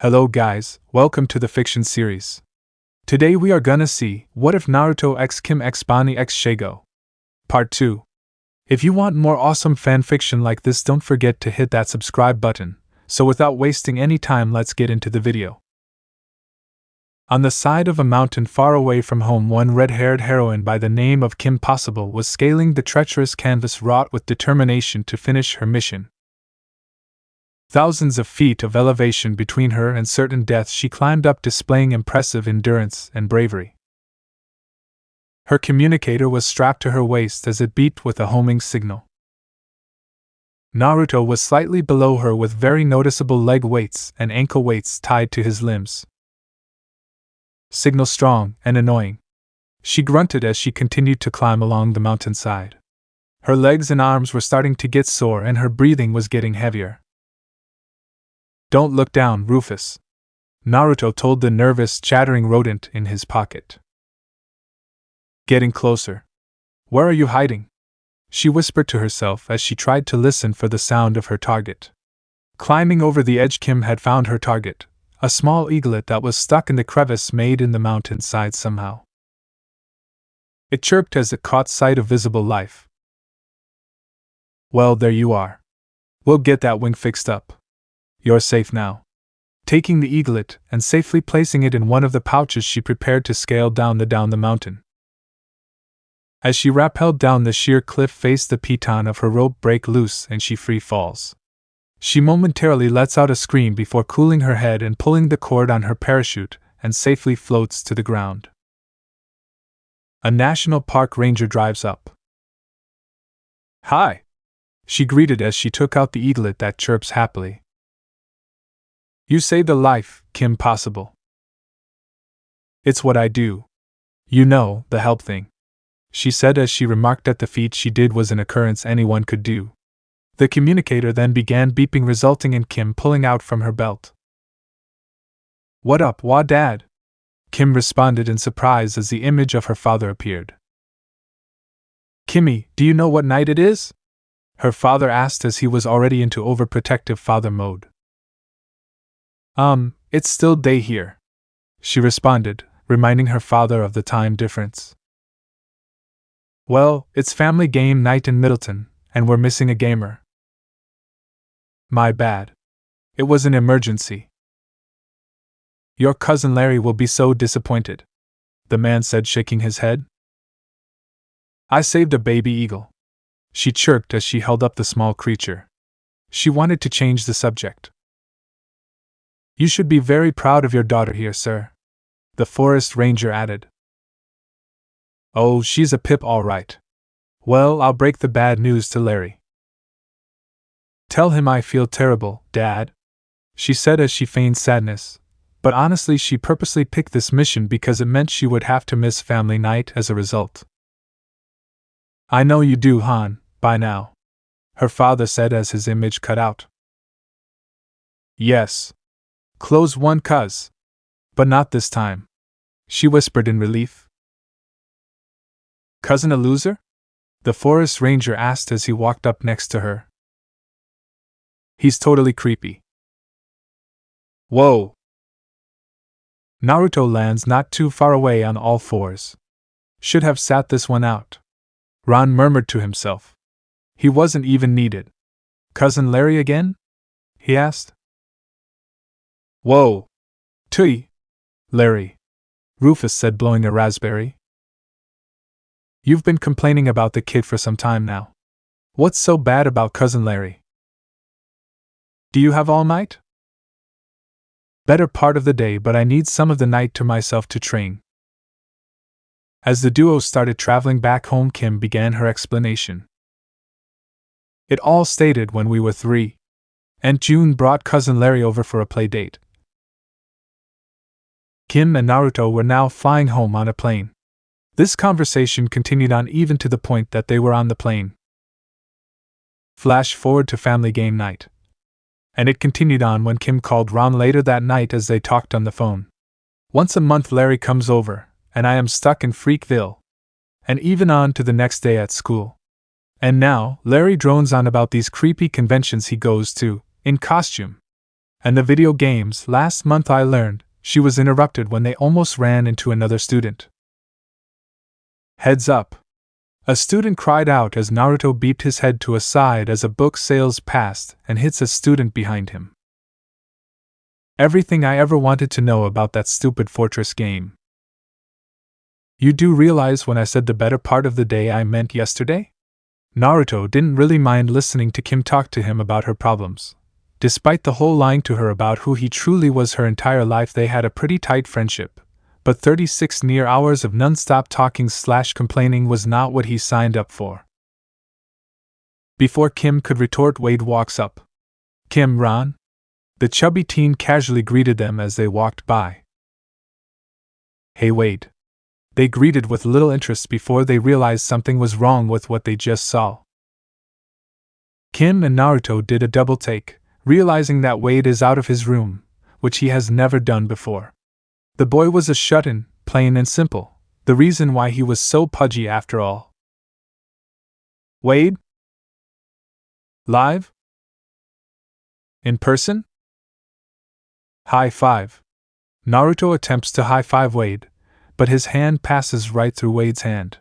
Hello guys, welcome to the fiction series. Today we are gonna see What If Naruto x Kim x Bonnie x Shego? Part 2. If you want more awesome fanfiction like this, don't forget to hit that subscribe button. So without wasting any time, let's get into the video. On the side of a mountain far away from home, one red-haired heroine by the name of KimPossible was scaling the treacherous canvas wrought with determination to finish her mission. Thousands of feet of elevation between her and certain death, she climbed up, displaying impressive endurance and bravery. Her communicator was strapped to her waist as it beeped with a homing signal. Naruto was slightly below her with very noticeable leg weights and ankle weights tied to his limbs. Signal strong and annoying, she grunted as she continued to climb along the mountainside. Her legs and arms were starting to get sore and her breathing was getting heavier. Don't look down, Rufus, Naruto told the nervous, chattering rodent in his pocket. Getting closer. Where are you hiding? She whispered to herself as she tried to listen for the sound of her target. Climbing over the edge, Kim had found her target, a small eaglet that was stuck in the crevice made in the mountainside somehow. It chirped as it caught sight of visible life. Well, there you are. We'll get that wing fixed up. You're safe now. Taking the eaglet and safely placing it in one of the pouches, she prepared to scale down the mountain. As she rappelled down the sheer cliff face, the piton of her rope break loose and she free falls. She momentarily lets out a scream before cooling her head and pulling the cord on her parachute and safely floats to the ground. A national park ranger drives up. Hi, she greeted as she took out the eaglet that chirps happily. You saved a life, KimPossible. It's what I do. You know, the help thing, she said as she remarked that the feat she did was an occurrence anyone could do. The communicator then began beeping, resulting in Kim pulling out from her belt. What up, wah dad? Kim responded in surprise as the image of her father appeared. Kimmy, do you know what night it is? Her father asked as he was already into overprotective father mode. It's still day here, she responded, reminding her father of the time difference. Well, it's family game night in Middleton, and we're missing a gamer. My bad. It was an emergency. Your cousin Larry will be so disappointed, the man said, shaking his head. I saved a baby eagle, she chirped as she held up the small creature. She wanted to change the subject. You should be very proud of your daughter here, sir, the forest ranger added. Oh, she's a pip all right. Well, I'll break the bad news to Larry. Tell him I feel terrible, Dad, she said as she feigned sadness, but honestly she purposely picked this mission because it meant she would have to miss family night as a result. I know you do, Han, by now, her father said as his image cut out. Yes. Close one, cuz. But not this time, she whispered in relief. Cousin a loser? The forest ranger asked as he walked up next to her. He's totally creepy. Whoa! Naruto lands not too far away on all fours. Should have sat this one out, Ron murmured to himself. He wasn't even needed. Cousin Larry again? He asked. Whoa! Tui! Larry, Rufus said, blowing a raspberry. You've been complaining about the kid for some time now. What's so bad about Cousin Larry? Do you have all night? Better part of the day, but I need some of the night to myself to train. As the duo started traveling back home, Kim began her explanation. It all started when we were 3. Aunt June brought Cousin Larry over for a play date. Kim and Naruto were now flying home on a plane. This conversation continued on even to the point that they were on the plane. Flash forward to family game night. And it continued on when Kim called Ron later that night as they talked on the phone. Once a month Larry comes over, and I am stuck in Freakville. And even on to the next day at school. And now, Larry drones on about these creepy conventions he goes to, in costume. And the video games, last month I learned, she was interrupted when they almost ran into another student. Heads up! A student cried out as Naruto beeped his head to a side as a book sails past and hits a student behind him. Everything I ever wanted to know about that stupid fortress game. You do realize when I said the better part of the day I meant yesterday? Naruto didn't really mind listening to Kim talk to him about her problems. Despite the whole lying to her about who he truly was her entire life, they had a pretty tight friendship. But 36 near hours of non-stop talking/complaining was not what he signed up for. Before Kim could retort, Wade walks up. Kim, Ron? The chubby teen casually greeted them as they walked by. Hey Wade. They greeted with little interest before they realized something was wrong with what they just saw. Kim and Naruto did a double take, realizing that Wade is out of his room, which he has never done before. The boy was a shut-in, plain and simple, the reason why he was so pudgy after all. Wade? Live? In person? High five. Naruto attempts to high-five Wade, but his hand passes right through Wade's hand.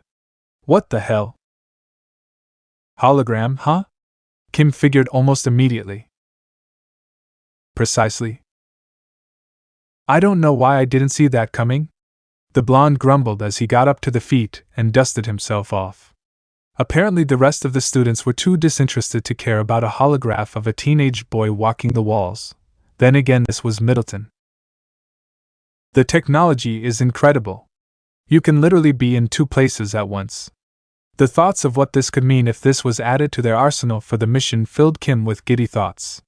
What the hell? Hologram, huh? Kim figured almost immediately. Precisely. I don't know why I didn't see that coming. The blonde grumbled as he got up to the feet and dusted himself off. Apparently the rest of the students were too disinterested to care about a holograph of a teenage boy walking the walls. Then again, this was Middleton. The technology is incredible. You can literally be in two places at once. The thoughts of what this could mean if this was added to their arsenal for the mission filled Kim with giddy thoughts.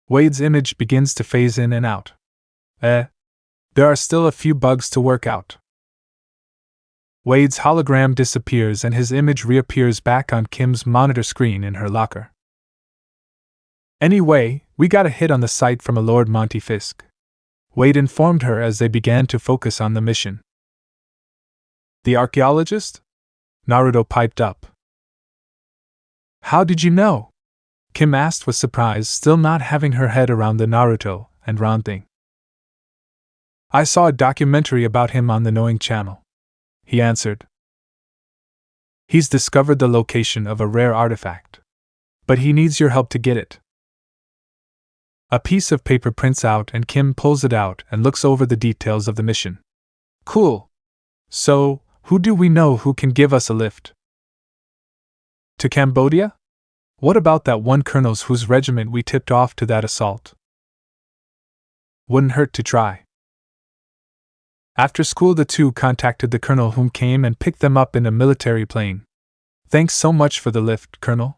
Wade's image begins to phase in and out. There are still a few bugs to work out. Wade's hologram disappears and his image reappears back on Kim's monitor screen in her locker. Anyway, we got a hit on the site from a Lord Monty Fisk. Wade informed her as they began to focus on the mission. The archaeologist? Naruto piped up. How did you know? Kim asked with surprise, still not having her head around the Naruto and Ron thing. I saw a documentary about him on the Knowing Channel, he answered. He's discovered the location of a rare artifact. But he needs your help to get it. A piece of paper prints out and Kim pulls it out and looks over the details of the mission. Cool. So, who do we know who can give us a lift? To Cambodia? What about that one colonel's whose regiment we tipped off to that assault? Wouldn't hurt to try. After school the two contacted the colonel, whom came and picked them up in a military plane. Thanks so much for the lift, Colonel.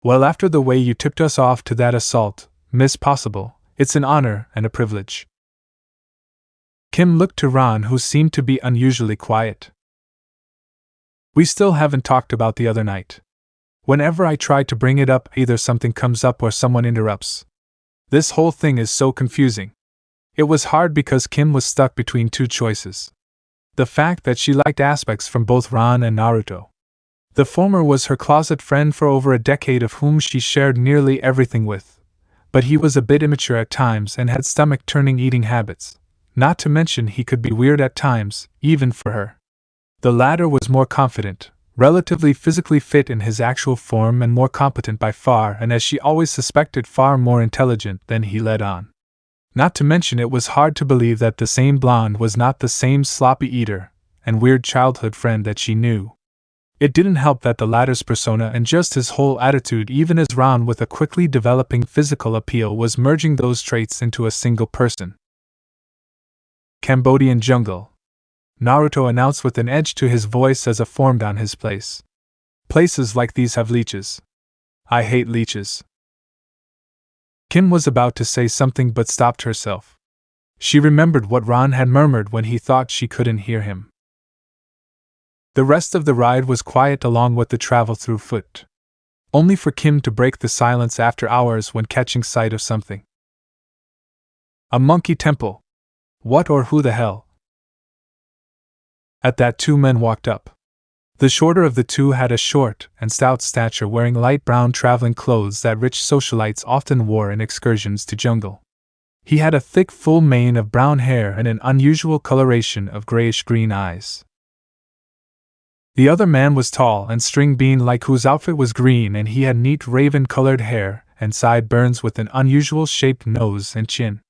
Well, after the way you tipped us off to that assault, Miss Possible, it's an honor and a privilege. Kim looked to Ron, who seemed to be unusually quiet. We still haven't talked about the other night. Whenever I try to bring it up, either something comes up or someone interrupts. This whole thing is so confusing. It was hard because Kim was stuck between two choices. The fact that she liked aspects from both Ron and Naruto. The former was her closet friend for over a decade, of whom she shared nearly everything with. But he was a bit immature at times and had stomach-turning eating habits. Not to mention he could be weird at times, even for her. The latter was more confident, relatively physically fit in his actual form, and more competent by far, and as she always suspected, far more intelligent than he let on. Not to mention it was hard to believe that the same blonde was not the same sloppy eater and weird childhood friend that she knew. It didn't help that the latter's persona and just his whole attitude, even as Ron with a quickly developing physical appeal, was merging those traits into a single person. Cambodian jungle, Naruto announced with an edge to his voice as a formed on his place. Places like these have leeches. I hate leeches. Kim was about to say something but stopped herself. She remembered what Ron had murmured when he thought she couldn't hear him. The rest of the ride was quiet along with the travel through foot. Only for Kim to break the silence after hours when catching sight of something. A monkey temple. What or who the hell? At that, two men walked up. The shorter of the two had a short and stout stature, wearing light brown traveling clothes that rich socialites often wore in excursions to jungle. He had a thick full mane of brown hair and an unusual coloration of grayish-green eyes. The other man was tall and string-bean-like, whose outfit was green, and he had neat raven-colored hair and sideburns with an unusual shaped nose and chin.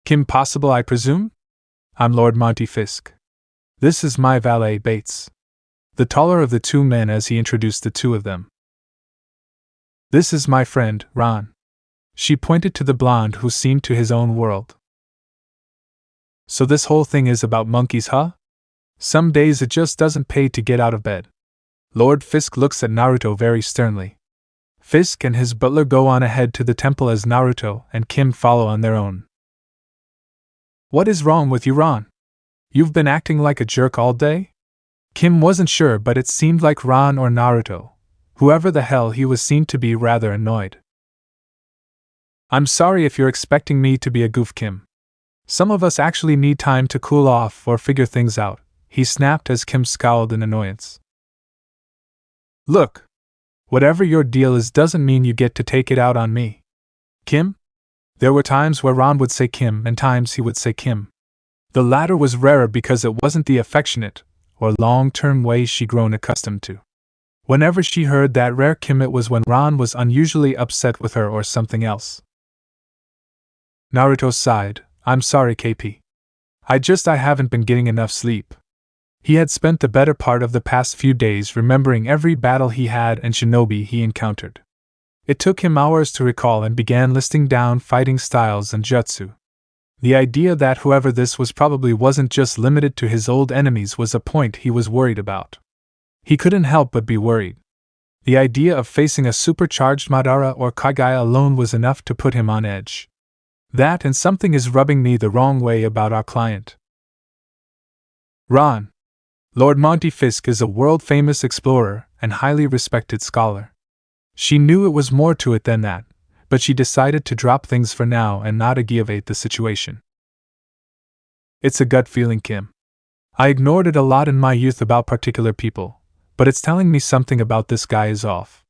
"KimPossible, I presume? I'm Lord Monty Fisk. This is my valet Bates." The taller of the two men as he introduced the two of them. "This is my friend, Ron." She pointed to the blonde who seemed to his own world. "So this whole thing is about monkeys, huh? Some days it just doesn't pay to get out of bed." Lord Fisk looks at Naruto very sternly. Fisk and his butler go on ahead to the temple as Naruto and Kim follow on their own. "What is wrong with you, Ron? You've been acting like a jerk all day?" Kim wasn't sure, but it seemed like Ron or Naruto, whoever the hell he was, seemed to be rather annoyed. "I'm sorry if you're expecting me to be a goof, Kim. Some of us actually need time to cool off or figure things out," he snapped as Kim scowled in annoyance. "Look, whatever your deal is doesn't mean you get to take it out on me, Kim." There were times where Ron would say Kim and times he would say Kim. The latter was rarer because it wasn't the affectionate or long-term way she'd grown accustomed to. Whenever she heard that rare Kim, it was when Ron was unusually upset with her or something else. Naruto sighed. "I'm sorry, KP. I haven't been getting enough sleep." He had spent the better part of the past few days remembering every battle he had and shinobi he encountered. It took him hours to recall and began listing down fighting styles and jutsu. The idea that whoever this was probably wasn't just limited to his old enemies was a point he was worried about. He couldn't help but be worried. The idea of facing a supercharged Madara or Kage alone was enough to put him on edge. That and something is rubbing me the wrong way about our client. Ron. Lord Monty Fisk is a world-famous explorer and highly respected scholar. She knew it was more to it than that, but she decided to drop things for now and not aggravate the situation. "It's a gut feeling, Kim. I ignored it a lot in my youth about particular people, but it's telling me something about this guy is off."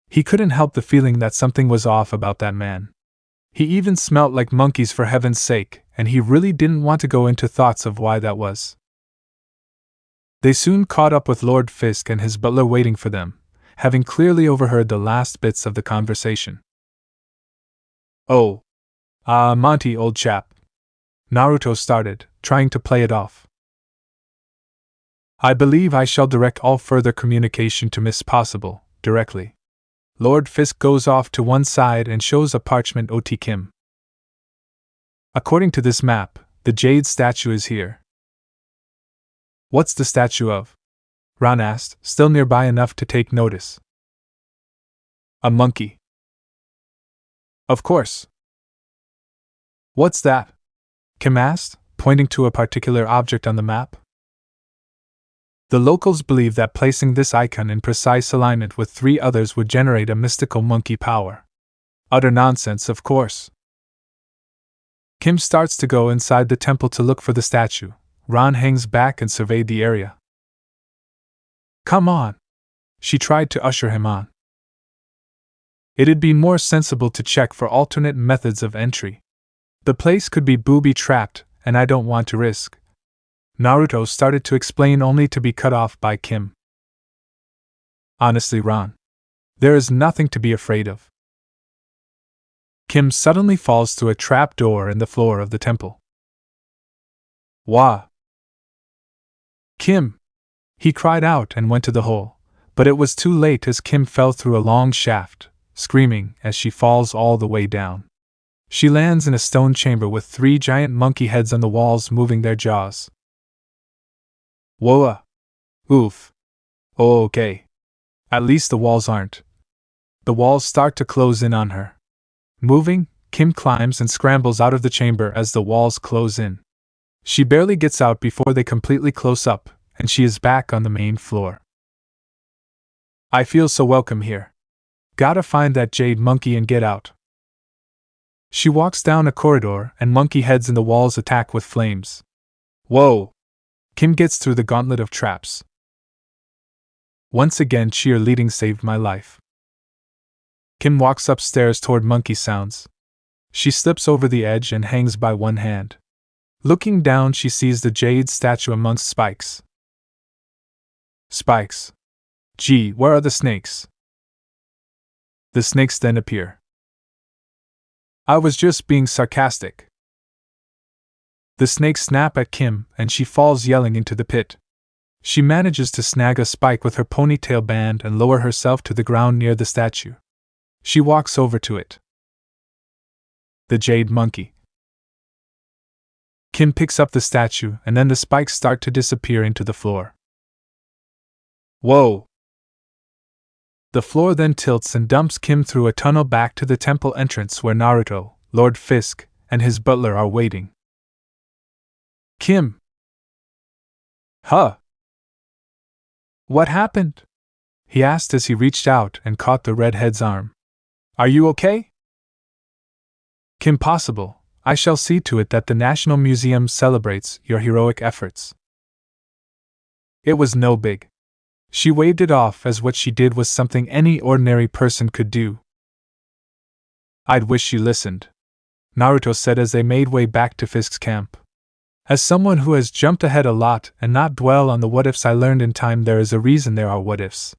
He couldn't help the feeling that something was off about that man. He even smelt like monkeys, for heaven's sake, and he really didn't want to go into thoughts of why that was. They soon caught up with Lord Fisk and his butler waiting for them, having clearly overheard the last bits of the conversation. "Oh. Monty, old chap." Naruto started, trying to play it off. "I believe I shall direct all further communication to Miss Possible, directly." Lord Fisk goes off to one side and shows a parchment to Kim. "According to this map, the jade statue is here." "What's the statue of?" Ron asked, still nearby enough to take notice. "A monkey." "Of course." "What's that?" Kim asked, pointing to a particular object on the map. "The locals believe that placing this icon in precise alignment with 3 others would generate a mystical monkey power." "Utter nonsense, of course." Kim starts to go inside the temple to look for the statue. Ron hangs back and surveyed the area. "Come on." She tried to usher him on. "It'd be more sensible to check for alternate methods of entry. The place could be booby-trapped, and I don't want to risk." Naruto started to explain only to be cut off by Kim. "Honestly, Ron, there is nothing to be afraid of." Kim suddenly falls through a trap door in the floor of the temple. "Wah! Kim!" He cried out and went to the hole, but it was too late as Kim fell through a long shaft, screaming as she falls all the way down. She lands in a stone chamber with 3 giant monkey heads on the walls moving their jaws. "Whoa! Oof! Oh, okay. At least the walls aren't." The walls start to close in on her. Moving, Kim climbs and scrambles out of the chamber as the walls close in. She barely gets out before they completely close up, and she is back on the main floor. "I feel so welcome here. Gotta find that jade monkey and get out." She walks down a corridor and monkey heads in the walls attack with flames. Whoa! Kim gets through the gauntlet of traps. Once again, cheerleading saved my life. Kim walks upstairs toward monkey sounds. She slips over the edge and hangs by one hand. Looking down, she sees the jade statue amongst spikes. Spikes. Gee, where are the snakes? The snakes then appear. I was just being sarcastic. The snakes snap at Kim, and she falls yelling into the pit. She manages to snag a spike with her ponytail band and lower herself to the ground near the statue. She walks over to it. The jade monkey. Kim picks up the statue, and then the spikes start to disappear into the floor. Whoa! The floor then tilts and dumps Kim through a tunnel back to the temple entrance where Naruto, Lord Fisk, and his butler are waiting. Kim! Huh? What happened? He asked as he reached out and caught the redhead's arm. Are you okay? KimPossible, I shall see to it that the National Museum celebrates your heroic efforts. It was no big. She waved it off as what she did was something any ordinary person could do. I'd wish you listened, Naruto said as they made way back to Fisk's camp. As someone who has jumped ahead a lot and not dwell on the what-ifs, I learned in time there is a reason there are what-ifs.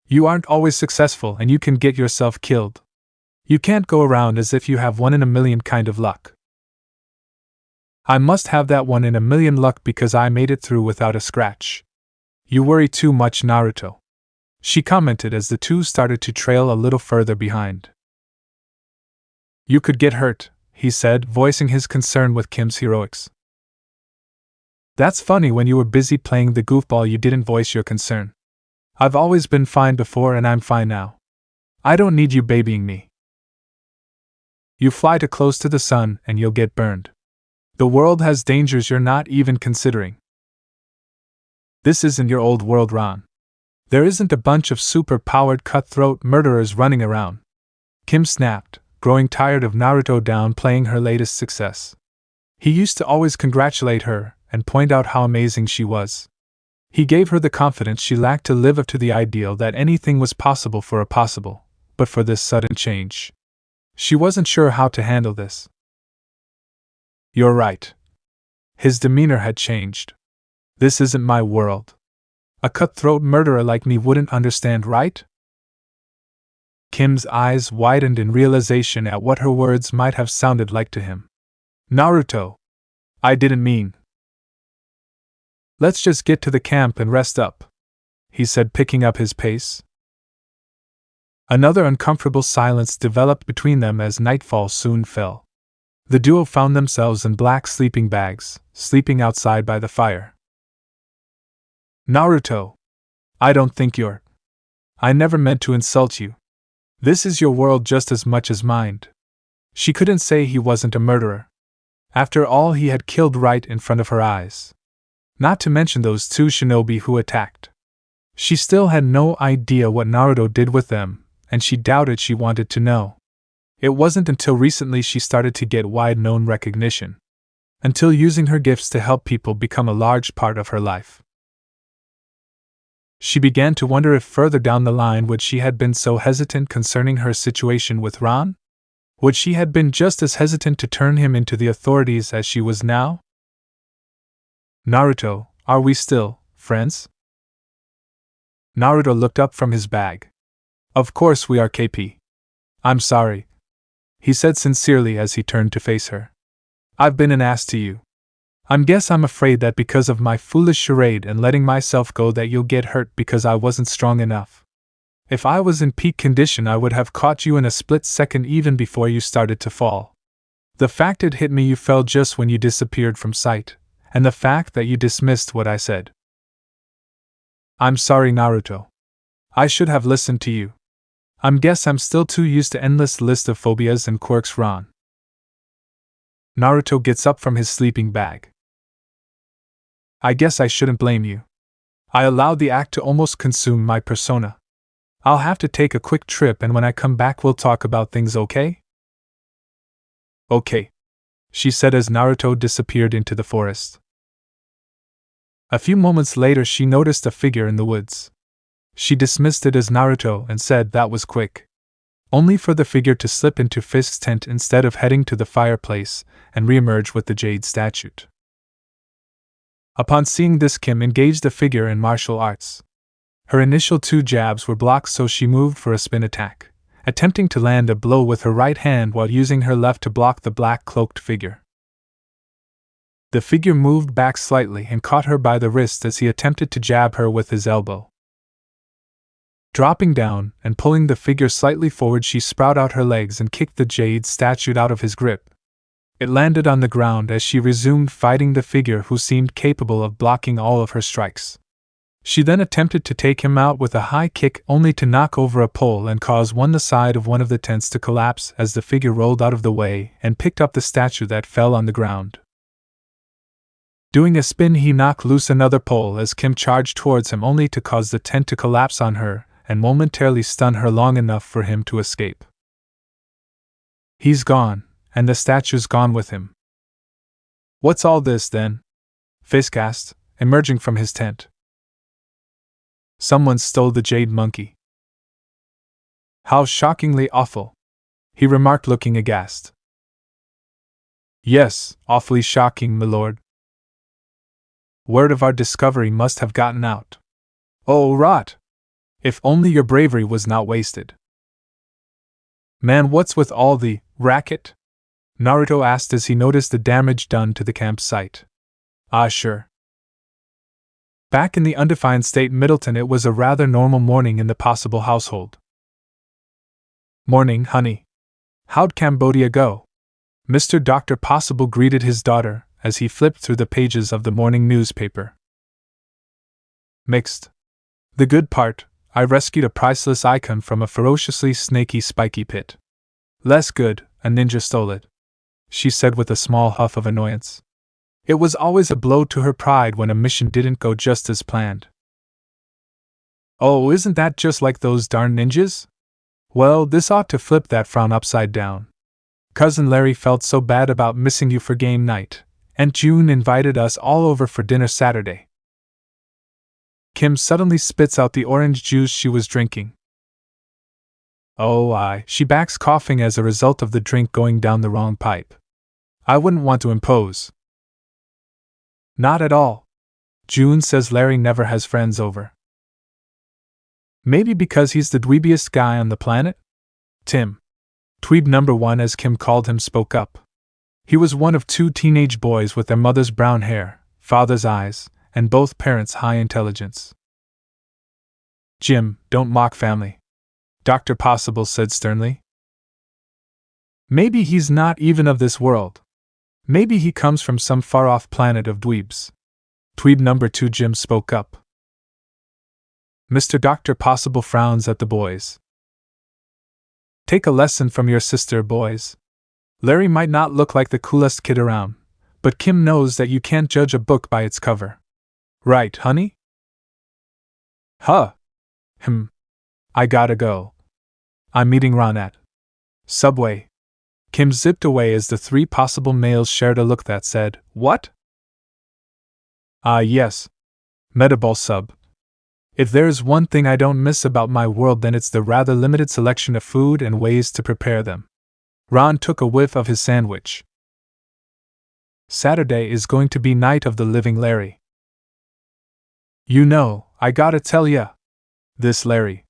You aren't always successful and you can get yourself killed. You can't go around as if you have 1 in a million kind of luck. I must have that 1 in a million luck because I made it through without a scratch. You worry too much, Naruto, she commented as the two started to trail a little further behind. You could get hurt, he said, voicing his concern with Kim's heroics. That's funny, when you were busy playing the goofball you didn't voice your concern. I've always been fine before and I'm fine now. I don't need you babying me. You fly too close to the sun and you'll get burned. The world has dangers you're not even considering. This isn't your old world, Ron. There isn't a bunch of super-powered cutthroat murderers running around. Kim snapped, growing tired of Naruto downplaying her latest success. He used to always congratulate her and point out how amazing she was. He gave her the confidence she lacked to live up to the ideal that anything was possible for a possible, but for this sudden change, she wasn't sure how to handle this. You're right. His demeanor had changed. This isn't my world. A cutthroat murderer like me wouldn't understand, right? Kim's eyes widened in realization at what her words might have sounded like to him. Naruto, I didn't mean. Let's just get to the camp and rest up, he said, picking up his pace. Another uncomfortable silence developed between them as nightfall soon fell. The duo found themselves in black sleeping bags, sleeping outside by the fire. Naruto, I don't think you're. I never meant to insult you. This is your world just as much as mine. She couldn't say he wasn't a murderer. After all, he had killed right in front of her eyes. Not to mention those 2 shinobi who attacked. She still had no idea what Naruto did with them, and she doubted she wanted to know. It wasn't until recently she started to get wide-known recognition. Until using her gifts to help people become a large part of her life. She began to wonder if further down the line would she had been so hesitant concerning her situation with Ron? Would she had been just as hesitant to turn him into the authorities as she was now? Naruto, are we still friends? Naruto looked up from his bag. Of course we are, KP. I'm sorry, he said sincerely as he turned to face her. I've been an ass to you. I'm afraid that because of my foolish charade and letting myself go that you'll get hurt because I wasn't strong enough. If I was in peak condition I would have caught you in a split second even before you started to fall. The fact it hit me you fell just when you disappeared from sight, and the fact that you dismissed what I said. I'm sorry, Naruto. I should have listened to you. I'm still too used to endless list of phobias and quirks, Ron. Naruto gets up from his sleeping bag. I guess I shouldn't blame you. I allowed the act to almost consume my persona. I'll have to take a quick trip and when I come back we'll talk about things, okay? Okay, she said as Naruto disappeared into the forest. A few moments later she noticed a figure in the woods. She dismissed it as Naruto and said that was quick. Only for the figure to slip into Fisk's tent instead of heading to the fireplace and reemerge with the jade statue. Upon seeing this, Kim engaged the figure in martial arts. Her initial 2 jabs were blocked, so she moved for a spin attack, attempting to land a blow with her right hand while using her left to block the black-cloaked figure. The figure moved back slightly and caught her by the wrist as he attempted to jab her with his elbow. Dropping down and pulling the figure slightly forward, she sprouted out her legs and kicked the jade statue out of his grip. It landed on the ground as she resumed fighting the figure, who seemed capable of blocking all of her strikes. She then attempted to take him out with a high kick, only to knock over a pole and cause the side of one of the tents to collapse as the figure rolled out of the way and picked up the statue that fell on the ground. Doing a spin, he knocked loose another pole as Kim charged towards him, only to cause the tent to collapse on her and momentarily stun her long enough for him to escape. He's gone, and the statue's gone with him. What's all this, then? Fisk asked, emerging from his tent. Someone stole the jade monkey. How shockingly awful, he remarked, looking aghast. Yes, awfully shocking, my lord. Word of our discovery must have gotten out. Oh, rot! If only your bravery was not wasted. Man, what's with all the racket? Naruto asked as he noticed the damage done to the campsite. Ah, sure. Back in the undefined state Middleton, it was a rather normal morning in the Possible household. Morning, honey. How'd Cambodia go? Mr. Dr. Possible greeted his daughter as he flipped through the pages of the morning newspaper. Mixed. The good part, I rescued a priceless icon from a ferociously snaky, spiky pit. Less good, a ninja stole it, she said with a small huff of annoyance. It was always a blow to her pride when a mission didn't go just as planned. Oh, isn't that just like those darn ninjas? Well, this ought to flip that frown upside down. Cousin Larry felt so bad about missing you for game night, and June invited us all over for dinner Saturday. Kim suddenly spits out the orange juice she was drinking. Oh, she backs, coughing as a result of the drink going down the wrong pipe. I wouldn't want to impose. Not at all. June says Larry never has friends over. Maybe because he's the dweebiest guy on the planet? Tim. Dweeb number 1, as Kim called him, spoke up. He was one of 2 teenage boys with their mother's brown hair, father's eyes, and both parents' high intelligence. Jim, don't mock family, Dr. Possible said sternly. Maybe he's not even of this world. Maybe he comes from some far-off planet of dweebs. Dweeb number 2, Jim, spoke up. Mr. Dr. Possible frowns at the boys. Take a lesson from your sister, boys. Larry might not look like the coolest kid around, but Kim knows that you can't judge a book by its cover. Right, honey? Huh. I gotta go. I'm meeting Ron at Subway. Kim zipped away as the 3 possible males shared a look that said, What? Ah, yes. Metabol sub. If there's one thing I don't miss about my world, then it's the rather limited selection of food and ways to prepare them. Ron took a whiff of his sandwich. Saturday is going to be night of the living Larry. You know, I gotta tell ya. This Larry.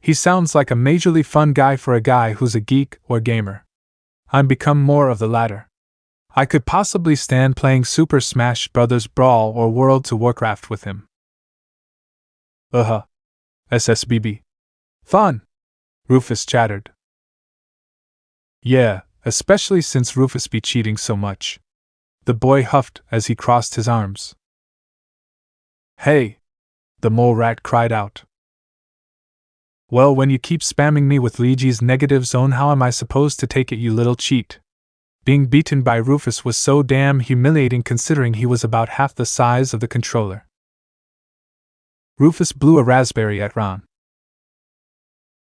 He sounds like a majorly fun guy for a guy who's a geek or gamer. I'm become more of the latter. I could possibly stand playing Super Smash Bros. Brawl or World to Warcraft with him. SSBB. Fun, Rufus chattered. Yeah, especially since Rufus be cheating so much. The boy huffed as he crossed his arms. Hey! The mole rat cried out. Well, when you keep spamming me with Liji's negative zone, how am I supposed to take it, you little cheat? Being beaten by Rufus was so damn humiliating considering he was about half the size of the controller. Rufus blew a raspberry at Ron.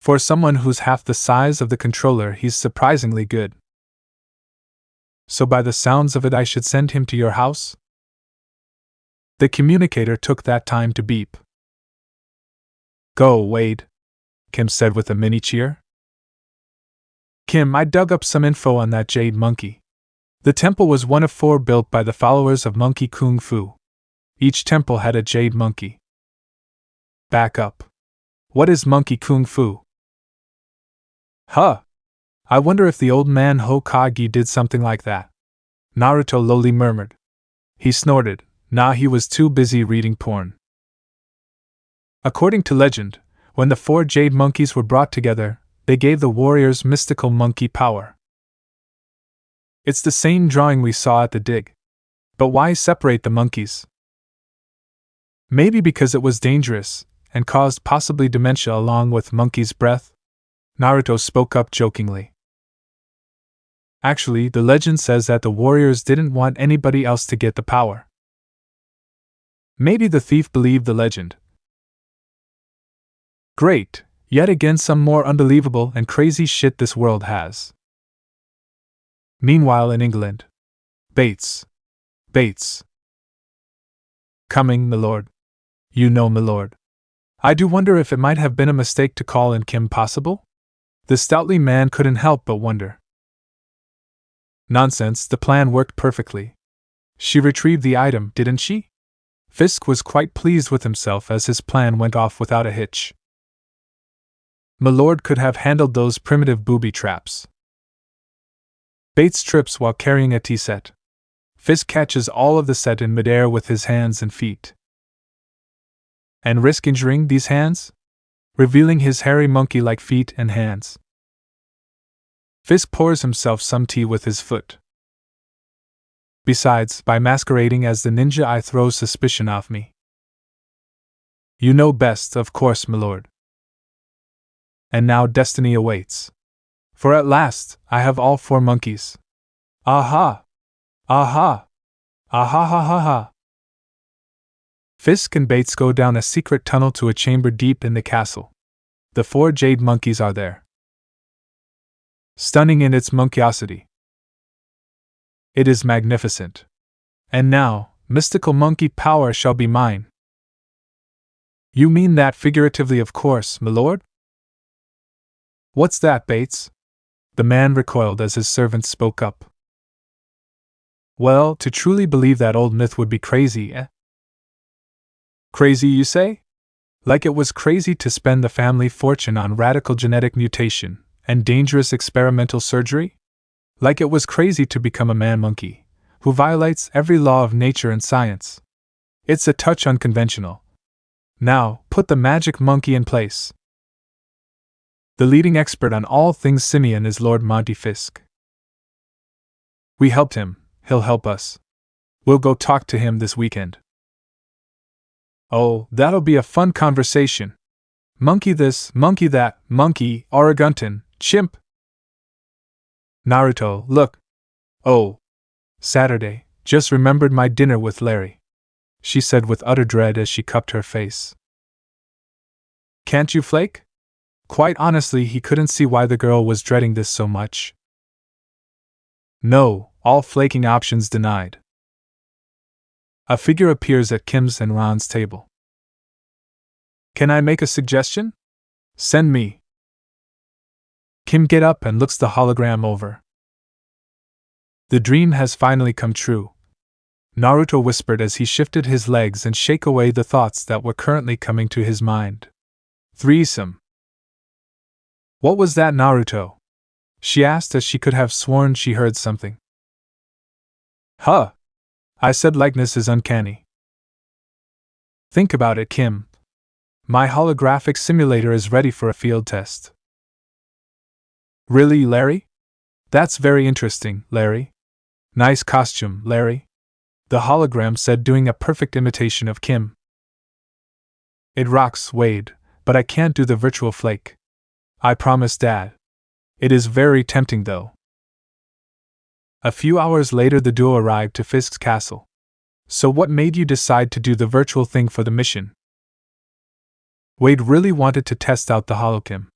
For someone who's half the size of the controller, he's surprisingly good. So by the sounds of it, I should send him to your house? The communicator took that time to beep. Go, Wade, Kim said with a mini cheer. Kim, I dug up some info on that jade monkey. The temple was one of 4 built by the followers of Monkey Kung Fu. Each temple had a jade monkey. Back up. What is Monkey Kung Fu? Huh. I wonder if the old man Hokage did something like that. Naruto lowly murmured. He snorted. Nah, he was too busy reading porn. According to legend, when the 4 jade monkeys were brought together, they gave the warriors mystical monkey power. It's the same drawing we saw at the dig. But why separate the monkeys? Maybe because it was dangerous, and caused possibly dementia along with monkey's breath? Naruto spoke up jokingly. Actually, the legend says that the warriors didn't want anybody else to get the power. Maybe the thief believed the legend. Great, yet again some more unbelievable and crazy shit this world has. Meanwhile in England. Bates. Coming, milord. You know, milord. I do wonder if it might have been a mistake to call in KimPossible? The stoutly man couldn't help but wonder. Nonsense, the plan worked perfectly. She retrieved the item, didn't she? Fisk was quite pleased with himself as his plan went off without a hitch. Milord could have handled those primitive booby traps. Bates trips while carrying a tea set. Fisk catches all of the set in midair with his hands and feet. And risk injuring these hands? Revealing his hairy monkey-like feet and hands. Fisk pours himself some tea with his foot. Besides, by masquerading as the ninja, I throw suspicion off me. You know best, of course, milord. And now destiny awaits. For at last, I have all 4 monkeys. Aha! Aha! Aha ha ha ha! Fisk and Bates go down a secret tunnel to a chamber deep in the castle. The 4 jade monkeys are there. Stunning in its monkiosity. It is magnificent. And now, mystical monkey power shall be mine. You mean that figuratively, of course, milord? What's that, Bates? The man recoiled as his servant spoke up. Well, to truly believe that old myth would be crazy, eh? Crazy, you say? Like it was crazy to spend the family fortune on radical genetic mutation and dangerous experimental surgery? Like it was crazy to become a man-monkey who violates every law of nature and science. It's a touch unconventional. Now, put the magic monkey in place. The leading expert on all things simian is Lord Monty Fisk. We helped him, he'll help us. We'll go talk to him this weekend. Oh, that'll be a fun conversation. Monkey this, monkey that, monkey, Oregonton, chimp. Naruto, look. Oh. Saturday, just remembered my dinner with Larry, she said with utter dread as she cupped her face. Can't you flake? Quite honestly, he couldn't see why the girl was dreading this so much. No, all flaking options denied. A figure appears at Kim's and Ron's table. Can I make a suggestion? Send me. Kim get up and looks the hologram over. The dream has finally come true, Naruto whispered as he shifted his legs and shook away the thoughts that were currently coming to his mind. Threesome. What was that, Naruto? She asked as she could have sworn she heard something. Huh. I said likeness is uncanny. Think about it, Kim. My holographic simulator is ready for a field test. Really, Larry? That's very interesting, Larry. Nice costume, Larry. The hologram said, doing a perfect imitation of Kim. It rocks, Wade, but I can't do the virtual flake. I promised Dad. It is very tempting, though. A few hours later, the duo arrived to Fisk's castle. So what made you decide to do the virtual thing for the mission? Wade really wanted to test out the holokim.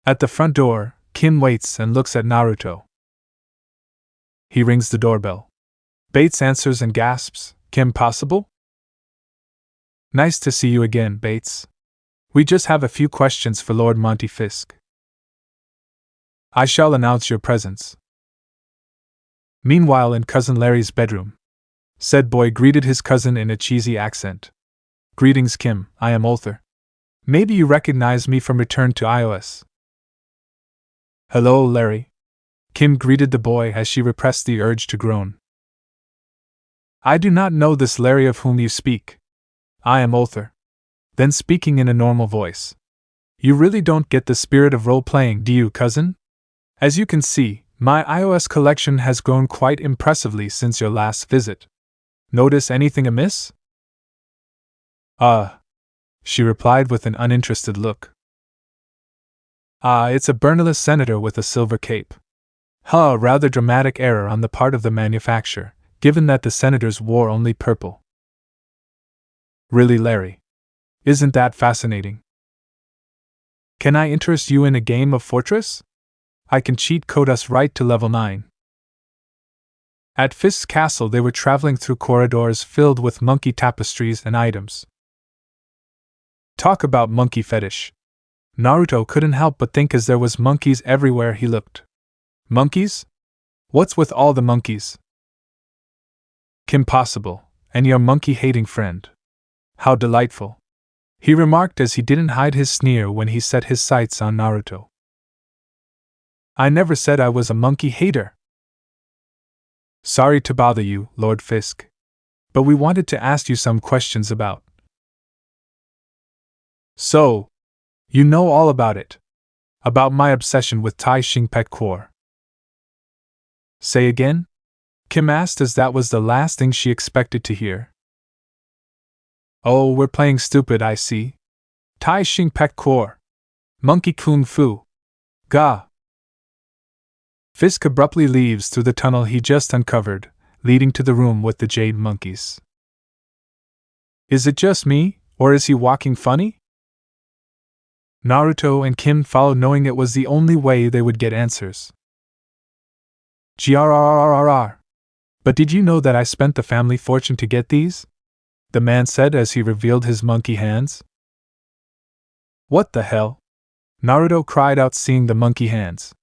At the front door, Kim waits and looks at Naruto. He rings the doorbell. Bates answers and gasps, KimPossible? Nice to see you again, Bates. We just have a few questions for Lord Monty Fisk. I shall announce your presence. Meanwhile, in Cousin Larry's bedroom, said boy greeted his cousin in a cheesy accent. Greetings, Kim, I am Ulther. Maybe you recognize me from Return to iOS. Hello, Larry. Kim greeted the boy as she repressed the urge to groan. I do not know this Larry of whom you speak. I am Ulther. Then speaking in a normal voice. You really don't get the spirit of role-playing, do you, cousin? As you can see, my iOS collection has grown quite impressively since your last visit. Notice anything amiss? She replied with an uninterested look. It's a Bernalist senator with a silver cape. Rather dramatic error on the part of the manufacturer, given that the senators wore only purple. Really, Larry? Isn't that fascinating? Can I interest you in a game of Fortress? I can cheat code us right to level 9. At Fisk's castle they were traveling through corridors filled with monkey tapestries and items. Talk about monkey fetish. Naruto couldn't help but think as there was monkeys everywhere he looked. Monkeys? What's with all the monkeys? KimPossible, and your monkey-hating friend. How delightful, he remarked as he didn't hide his sneer when he set his sights on Naruto. I never said I was a monkey-hater. Sorry to bother you, Lord Fisk, but we wanted to ask you some questions about. So, you know all about it. About my obsession with Tai Pet Core. Say again? Kim asked as that was the last thing she expected to hear. Oh, we're playing stupid, I see. Tai Pet Core. Monkey Kung Fu. Ga. Fisk abruptly leaves through the tunnel he just uncovered, leading to the room with the jade monkeys. Is it just me, or is he walking funny? Naruto and Kim followed, knowing it was the only way they would get answers. Grrrrrrrr. But did you know that I spent the family fortune to get these? The man said as he revealed his monkey hands. What the hell? Naruto cried out, seeing the monkey hands.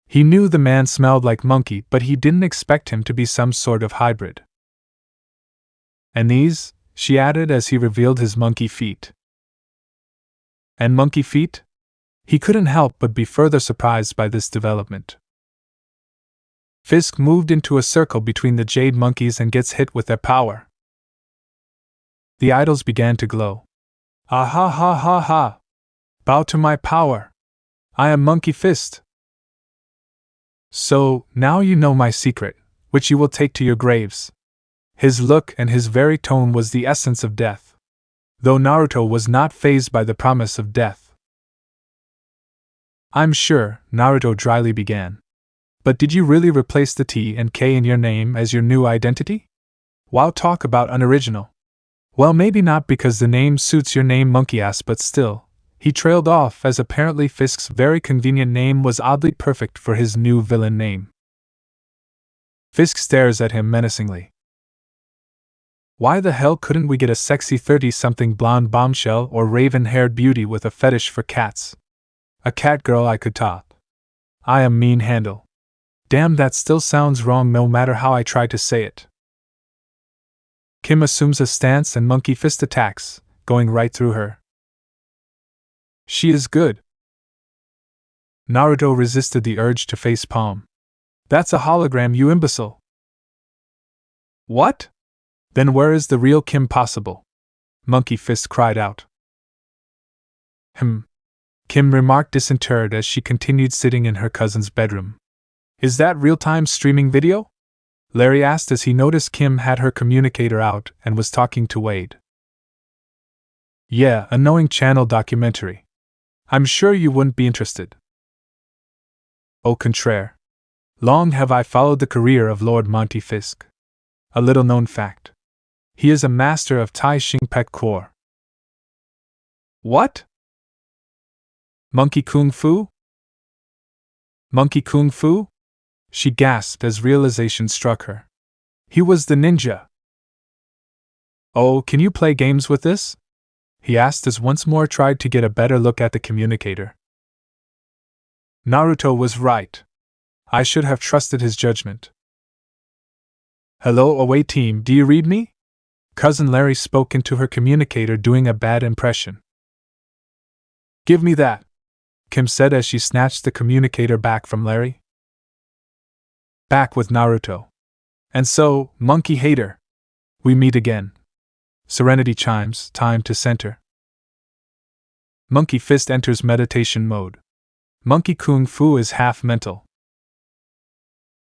He knew the man smelled like monkey, but he didn't expect him to be some sort of hybrid. And these, she added as he revealed his monkey feet. And monkey feet? He couldn't help but be further surprised by this development. Fisk moved into a circle between the jade monkeys and gets hit with their power. The idols began to glow. Ah ha ha ha ha! Bow to my power! I am Monkey Fist! So, now you know my secret, which you will take to your graves. His look and his very tone was the essence of death. Though Naruto was not fazed by the promise of death. I'm sure, Naruto dryly began. But did you really replace the T and K in your name as your new identity? Wow, talk about unoriginal. Well, maybe not, because the name suits your name, monkey ass, but still. He trailed off as apparently Fisk's very convenient name was oddly perfect for his new villain name. Fisk stares at him menacingly. Why the hell couldn't we get a sexy 30-something blonde bombshell or raven-haired beauty with a fetish for cats? A cat girl I could top. I am mean handle. Damn, that still sounds wrong no matter how I try to say it. Kim assumes a stance and Monkey Fist attacks, going right through her. She is good. Naruto resisted the urge to face palm. That's a hologram, you imbecile. What? Then where is the real KimPossible? Monkey Fist cried out. Kim remarked disinterred as she continued sitting in her cousin's bedroom. Is that real-time streaming video? Larry asked as he noticed Kim had her communicator out and was talking to Wade. Yeah, a knowing channel documentary. I'm sure you wouldn't be interested. Au contraire. Long have I followed the career of Lord Monty Fisk. A little-known fact. He is a master of Tai Pet Core. What? Monkey Kung Fu? Monkey Kung Fu? She gasped as realization struck her. He was the ninja. Oh, can you play games with this? he asked as once more tried to get a better look at the communicator. Naruto was right. I should have trusted his judgment. Hello, away team, do you read me? Cousin Larry spoke into her communicator, doing a bad impression. Give me that, Kim said as she snatched the communicator back from Larry. Back with Naruto. And so, monkey hater. We meet again. Serenity chimes, time to center. Monkey Fist enters meditation mode. Monkey Kung Fu is half mental.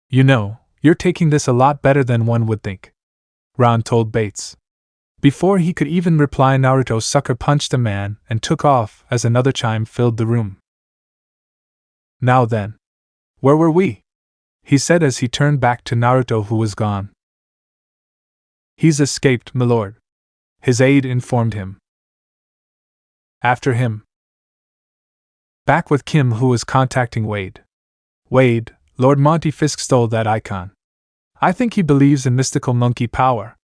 You know, you're taking this a lot better than one would think, Ron told Bates. Before he could even reply, Naruto sucker punched a man and took off as another chime filled the room. Now then. Where were we? He said as he turned back to Naruto, who was gone. He's escaped, milord, his aide informed him. After him. Back with Kim, who was contacting Wade. Wade, Lord Monty Fisk stole that icon. I think he believes in mystical monkey power.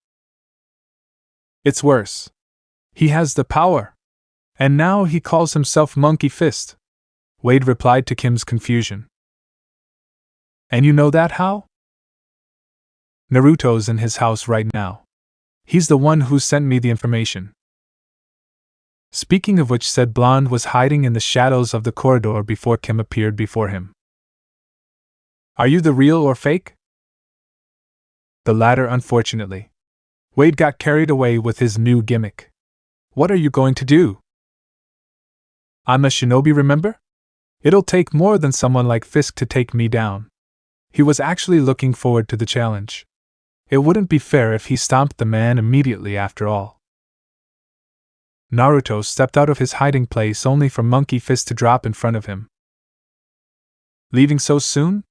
It's worse. He has the power. And now he calls himself Monkey Fist. Wade replied to Kim's confusion. And you know that how? Naruto's in his house right now. He's the one who sent me the information. Speaking of which, said Blonde was hiding in the shadows of the corridor before Kim appeared before him. Are you the real or fake? The latter, unfortunately. Wade got carried away with his new gimmick. What are you going to do? I'm a shinobi, remember? It'll take more than someone like Fisk to take me down. He was actually looking forward to the challenge. It wouldn't be fair if he stomped the man immediately after all. Naruto stepped out of his hiding place only for Monkey Fist to drop in front of him. Leaving so soon?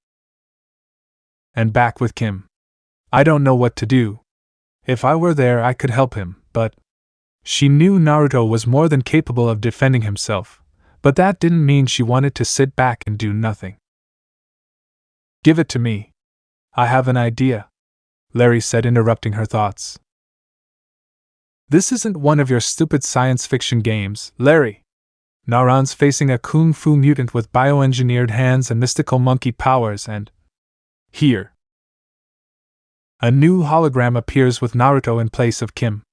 And back with Kim. I don't know what to do. If I were there, I could help him, but... She knew Naruto was more than capable of defending himself, but that didn't mean she wanted to sit back and do nothing. Give it to me. I have an idea, Larry said, interrupting her thoughts. This isn't one of your stupid science fiction games, Larry. Naran's facing a kung fu mutant with bioengineered hands and mystical monkey powers, and... Here. A new hologram appears with Naruto in place of Kim.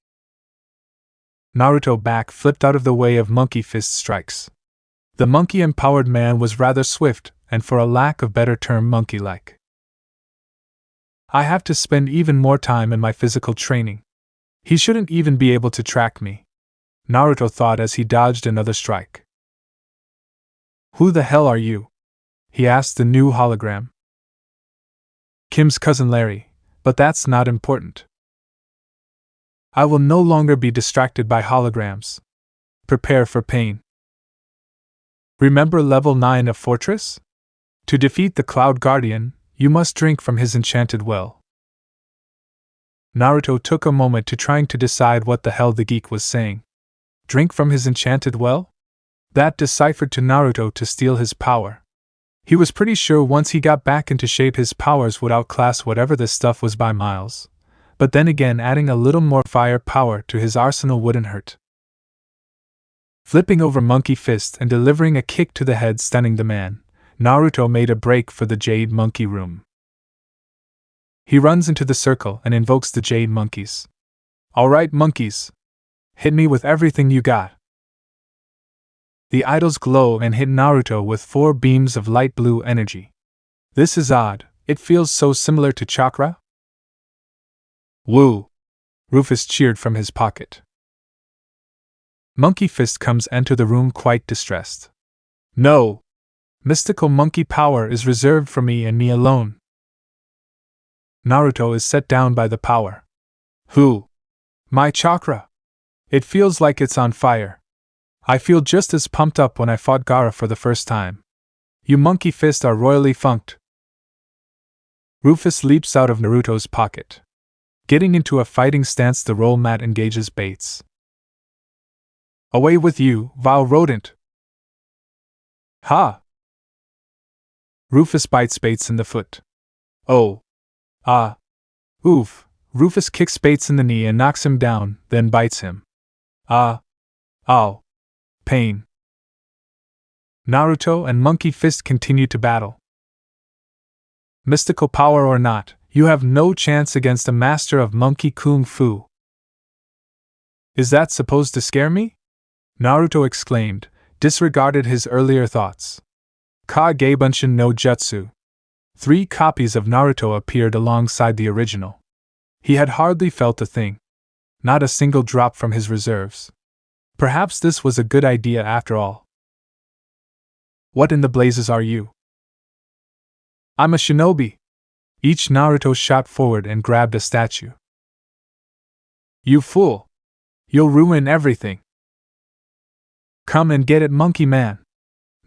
Naruto back flipped out of the way of Monkey Fist's strikes. The monkey-empowered man was rather swift, and for a lack of better term, monkey-like. I have to spend even more time in my physical training. He shouldn't even be able to track me, Naruto thought as he dodged another strike. Who the hell are you? He asked the new hologram. Kim's cousin Larry, but that's not important. I will no longer be distracted by holograms. Prepare for pain. Remember level 9 of Fortress? To defeat the Cloud Guardian, you must drink from his enchanted well. Naruto took a moment to trying to decide what the hell the geek was saying. Drink from his enchanted well? That deciphered to Naruto to steal his power. He was pretty sure once he got back into shape his powers would outclass whatever this stuff was by miles. But then again, adding a little more fire power to his arsenal wouldn't hurt. Flipping over Monkey Fist and delivering a kick to the head, stunning the man, Naruto made a break for the Jade Monkey Room. He runs into the circle and invokes the Jade Monkeys. Alright, monkeys. Hit me with everything you got. The idols glow and hit Naruto with 4 beams of light blue energy. This is odd, it feels so similar to chakra. Woo! Rufus cheered from his pocket. Monkey Fist comes into the room quite distressed. No! Mystical monkey power is reserved for me and me alone. Naruto is set down by the power. Who? My chakra! It feels like it's on fire. I feel just as pumped up when I fought Gaara for the first time. You Monkey Fist are royally funked. Rufus leaps out of Naruto's pocket. Getting into a fighting stance, the roll mat engages Bates. Away with you, vile rodent! Ha! Rufus bites Bates in the foot. Oh! Ah! Oof! Rufus kicks Bates in the knee and knocks him down, then bites him. Ah! Ow! Pain! Naruto and Monkey Fist continue to battle. Mystical power or not, you have no chance against a master of monkey kung fu. Is that supposed to scare me? Naruto exclaimed, disregarded his earlier thoughts. Kagebunshin no Jutsu. 3 copies of Naruto appeared alongside the original. He had hardly felt a thing. Not a single drop from his reserves. Perhaps this was a good idea after all. What in the blazes are you? I'm a shinobi. Each Naruto shot forward and grabbed a statue. You fool! You'll ruin everything. Come and get it, Monkey Man!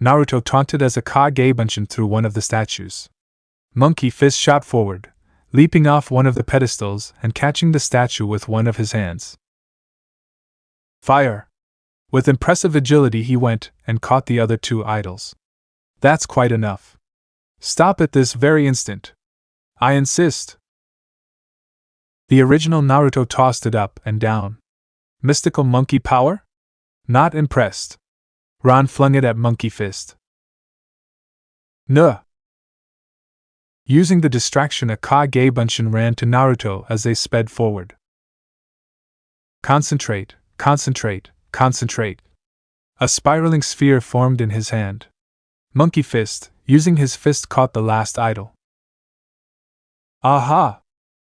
Naruto taunted as a Kagebunshin threw one of the statues. Monkey Fist shot forward, leaping off one of the pedestals and catching the statue with one of his hands. Fire! With impressive agility he went and caught the other 2 idols. That's quite enough. Stop it this very instant. I insist. The original Naruto tossed it up and down. Mystical monkey power? Not impressed. Ron flung it at Monkey Fist. Nuh! Using the distraction, a Kagebunshin ran to Naruto as they sped forward. Concentrate, concentrate, concentrate. A spiraling sphere formed in his hand. Monkey Fist, using his fist, caught the last idol. Aha!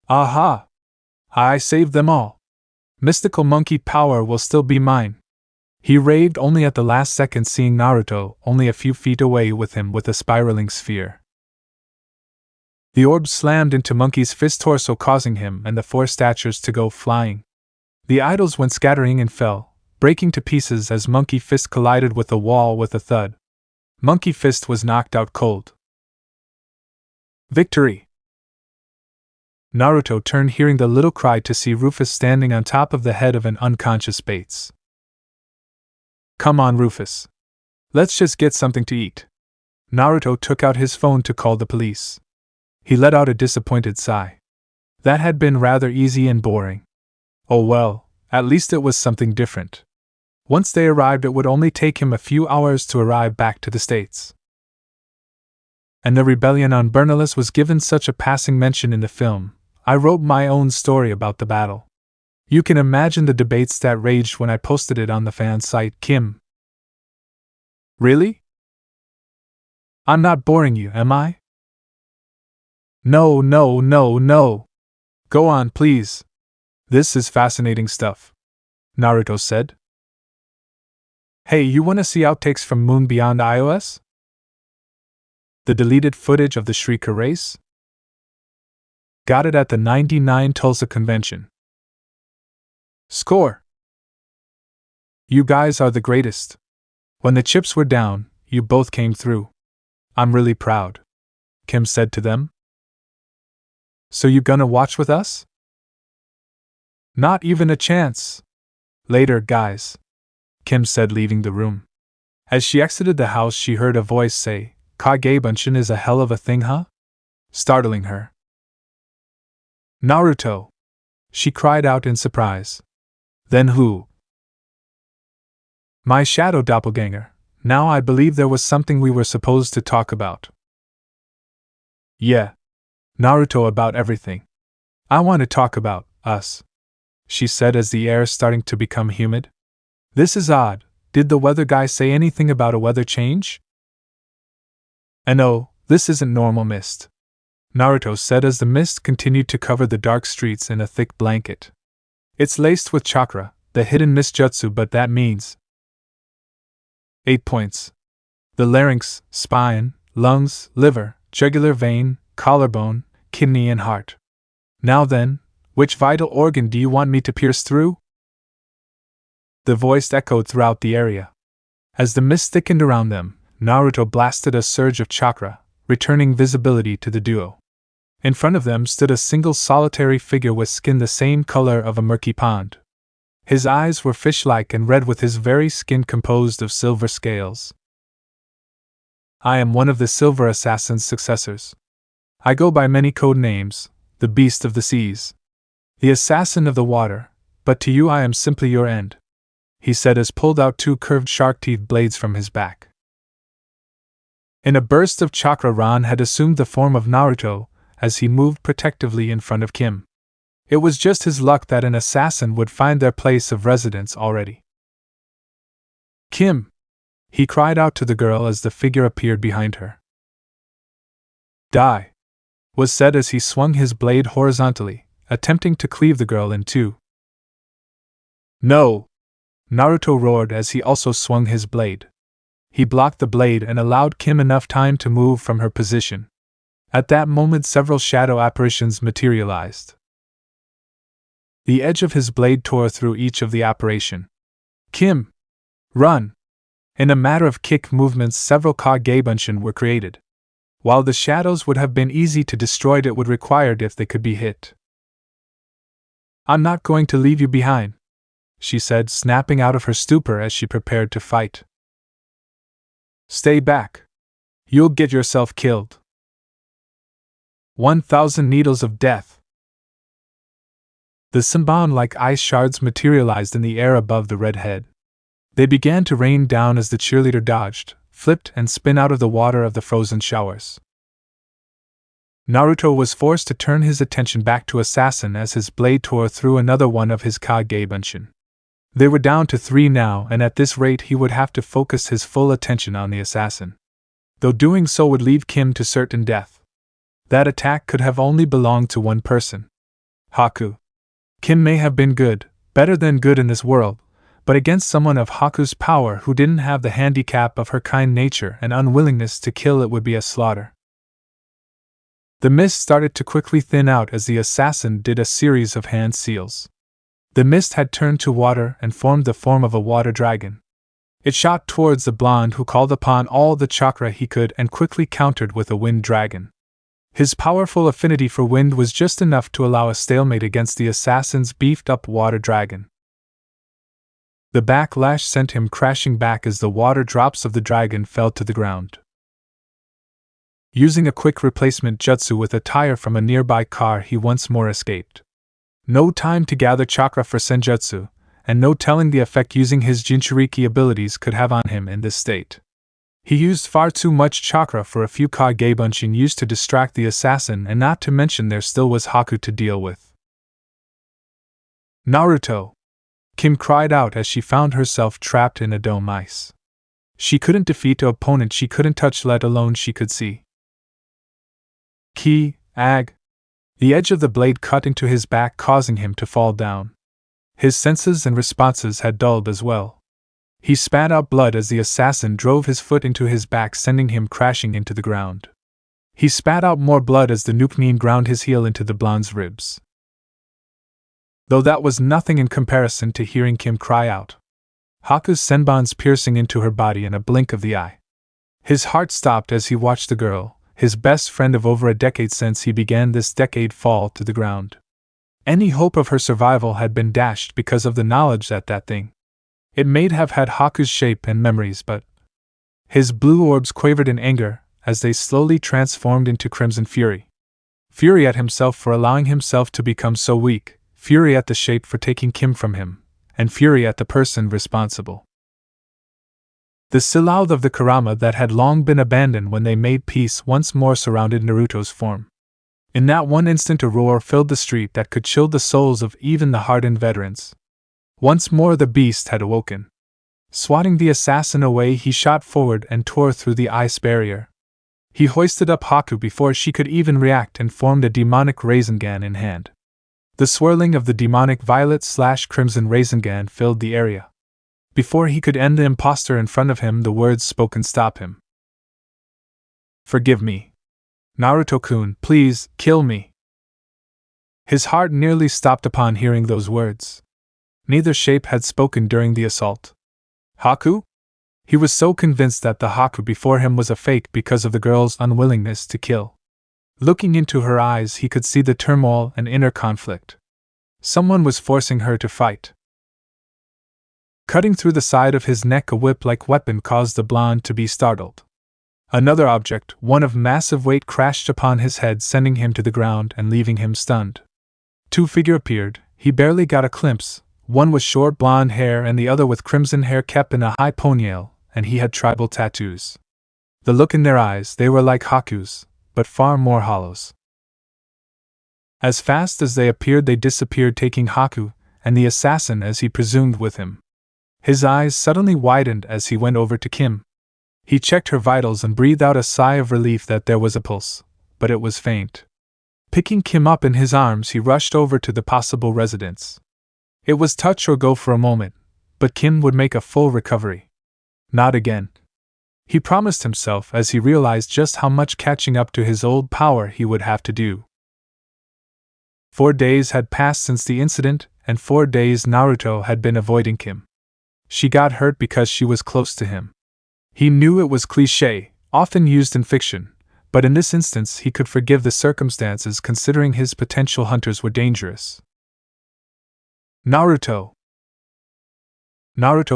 Aha! I saved them all. Mystical monkey power will still be mine. He raved only at the last second, seeing Naruto only a few feet away with him with a spiraling sphere. The orb slammed into Monkey's Fist torso, causing him and the 4 statues to go flying. The idols went scattering and fell, breaking to pieces as Monkey Fist collided with the wall with a thud. Monkey Fist was knocked out cold. Victory! Naruto turned, hearing the little cry, to see Rufus standing on top of the head of an unconscious Bates. Come on, Rufus. Let's just get something to eat. Naruto took out his phone to call the police. He let out a disappointed sigh. That had been rather easy and boring. Oh well, at least it was something different. Once they arrived, it would only take him a few hours to arrive back to the States. And the rebellion on Bernalis was given such a passing mention in the film. I wrote my own story about the battle. You can imagine the debates that raged when I posted it on the fan site Kim. Really? I'm not boring you, am I? No, no, no, no. Go on, please. This is fascinating stuff, Naruto said. Hey, you wanna see outtakes from Moon Beyond iOS? The deleted footage of the Shrieker race? Got it at the 99 Tulsa convention. Score! You guys are the greatest. When the chips were down, you both came through. I'm really proud, Kim said to them. So you gonna watch with us? Not even a chance. Later, guys, Kim said, leaving the room. As she exited the house, she heard a voice say, Kagebunshin is a hell of a thing, huh? Startling her. Naruto! She cried out in surprise. Then who? My shadow doppelganger. Now I believe there was something we were supposed to talk about. Yeah. Naruto, about everything. I want to talk about us, she said as the air starting to become humid. This is odd. Did the weather guy say anything about a weather change? And oh, this isn't normal mist, Naruto said as the mist continued to cover the dark streets in a thick blanket. It's laced with chakra, the hidden mist jutsu, but that means 8 points. The larynx, spine, lungs, liver, jugular vein, collarbone, kidney and heart. Now then, which vital organ do you want me to pierce through? The voice echoed throughout the area. As the mist thickened around them, Naruto blasted a surge of chakra, returning visibility to the duo. In front of them stood a single solitary figure with skin the same color of a murky pond. His eyes were fish-like and red, with his very skin composed of silver scales. I am one of the Silver Assassin's successors. I go by many code names, the Beast of the Seas, the Assassin of the Water, but to you I am simply your end. he said as pulled out 2 curved shark teeth blades from his back. In a burst of chakra, Ran had assumed the form of Naruto as he moved protectively in front of Kim. It was just his luck that an assassin would find their place of residence already. "Kim!" he cried out to the girl as the figure appeared behind her. "Die!" was said as he swung his blade horizontally, attempting to cleave the girl in two. "No!" Naruto roared as he also swung his blade. He blocked the blade and allowed Kim enough time to move from her position. At that moment, several shadow apparitions materialized. The edge of his blade tore through each of the apparition. "Kim! Run!" In a matter of kick movements, several Kagebunshin were created. While the shadows would have been easy to destroy, it would require if they could be hit. "I'm not going to leave you behind," she said, snapping out of her stupor as she prepared to fight. "Stay back. You'll get yourself killed." 1,000 needles of death. The Simban-like ice shards materialized in the air above the red head. They began to rain down as the cheerleader dodged, flipped, and spun out of the water of the frozen showers. Naruto was forced to turn his attention back to Assassin as his blade tore through another one of his Kagebunshin. They were down to 3 now, and at this rate he would have to focus his full attention on the assassin. Though doing so would leave Kim to certain death. That attack could have only belonged to one person. Haku. Kim may have been good, better than good in this world, but against someone of Haku's power who didn't have the handicap of her kind nature and unwillingness to kill, it would be a slaughter. The mist started to quickly thin out as the assassin did a series of hand seals. The mist had turned to water and formed the form of a water dragon. It shot towards the blonde, who called upon all the chakra he could and quickly countered with a wind dragon. His powerful affinity for wind was just enough to allow a stalemate against the assassin's beefed-up water dragon. The backlash sent him crashing back as the water drops of the dragon fell to the ground. Using a quick replacement jutsu with a tire from a nearby car, he once more escaped. No time to gather chakra for senjutsu, and no telling the effect using his Jinchuriki abilities could have on him in this state. He used far too much chakra for a few Kagebunshin used to distract the assassin, and not to mention there still was Haku to deal with. "Naruto!" Kim cried out as she found herself trapped in a dome ice. She couldn't defeat an opponent she couldn't touch, let alone she could see. Ag! The edge of the blade cut into his back, causing him to fall down. His senses and responses had dulled as well. He spat out blood as the assassin drove his foot into his back, sending him crashing into the ground. He spat out more blood as the Nuknin ground his heel into the blonde's ribs. Though that was nothing in comparison to hearing Kim cry out. Haku's senbons piercing into her body in a blink of the eye. His heart stopped as he watched the girl, his best friend of over a decade since he began this decade, fall to the ground. Any hope of her survival had been dashed because of the knowledge that that thing. It may have had Haku's shape and memories, but his blue orbs quavered in anger as they slowly transformed into crimson fury. Fury at himself for allowing himself to become so weak, fury at the shape for taking Kim from him, and fury at the person responsible. The silhouette of the Kurama that had long been abandoned when they made peace once more surrounded Naruto's form. In that one instant a roar filled the street that could chill the souls of even the hardened veterans. Once more the beast had awoken. Swatting the assassin away, he shot forward and tore through the ice barrier. He hoisted up Haku before she could even react and formed a demonic Rasengan in hand. The swirling of the demonic violet/crimson Rasengan filled the area. Before he could end the imposter in front of him, the words spoken stop him. "Forgive me. Naruto-kun, please, kill me." His heart nearly stopped upon hearing those words. Neither shape had spoken during the assault. Haku? He was so convinced that the Haku before him was a fake because of the girl's unwillingness to kill. Looking into her eyes, he could see the turmoil and inner conflict. Someone was forcing her to fight. Cutting through the side of his neck, a whip-like weapon caused the blonde to be startled. Another object, one of massive weight, crashed upon his head, sending him to the ground and leaving him stunned. Two figures appeared. He barely got a glimpse, One with short blonde hair and the other with crimson hair kept in a high ponytail, and he had tribal tattoos. The look in their eyes, they were like Haku's, but far more hollows. As fast as they appeared, they disappeared, taking Haku, and the assassin as he presumed, with him. His eyes suddenly widened as he went over to Kim. He checked her vitals and breathed out a sigh of relief that there was a pulse, but it was faint. Picking Kim up in his arms, he rushed over to the possible residence. It was touch or go for a moment, but Kim would make a full recovery. Not again. He promised himself as he realized just how much catching up to his old power he would have to do. 4 days had passed since the incident, and 4 days Naruto had been avoiding Kim. She got hurt because she was close to him. He knew it was cliché, often used in fiction, but in this instance he could forgive the circumstances considering his potential hunters were dangerous. Naruto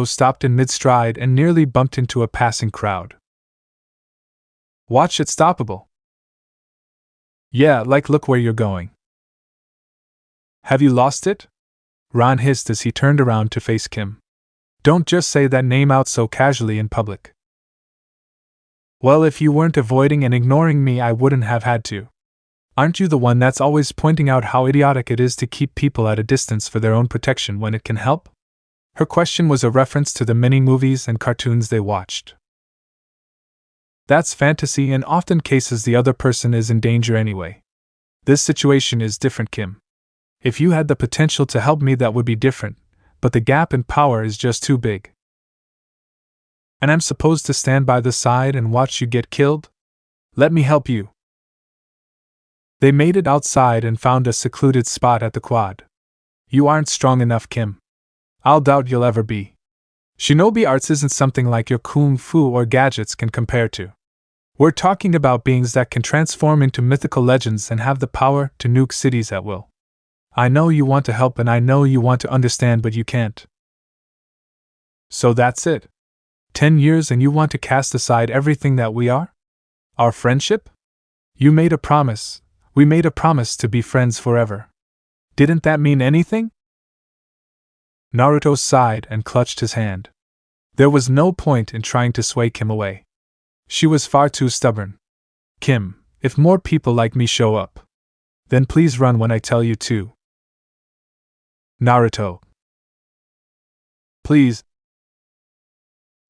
stopped in mid-stride and nearly bumped into a passing crowd. Watch it, Stoppable. Yeah, like look where you're going. Have you lost it? Ron hissed as he turned around to face Kim. Don't just say that name out so casually in public. Well, if you weren't avoiding and ignoring me, I wouldn't have had to. Aren't you the one that's always pointing out how idiotic it is to keep people at a distance for their own protection when it can help? Her question was a reference to the many movies and cartoons they watched. That's fantasy, and often cases the other person is in danger anyway. This situation is different, Kim. If you had the potential to help me, that would be different, but the gap in power is just too big. And I'm supposed to stand by the side and watch you get killed? Let me help you. They made it outside and found a secluded spot at the quad. You aren't strong enough, Kim. I'll doubt you'll ever be. Shinobi arts isn't something like your kung fu or gadgets can compare to. We're talking about beings that can transform into mythical legends and have the power to nuke cities at will. I know you want to help and I know you want to understand, but you can't. So that's it. 10 years and you want to cast aside everything that we are? Our friendship? You made a promise. We made a promise to be friends forever. Didn't that mean anything? Naruto sighed and clutched his hand. There was no point in trying to sway Kim away. She was far too stubborn. Kim, if more people like me show up, then please run when I tell you to. Naruto. Please.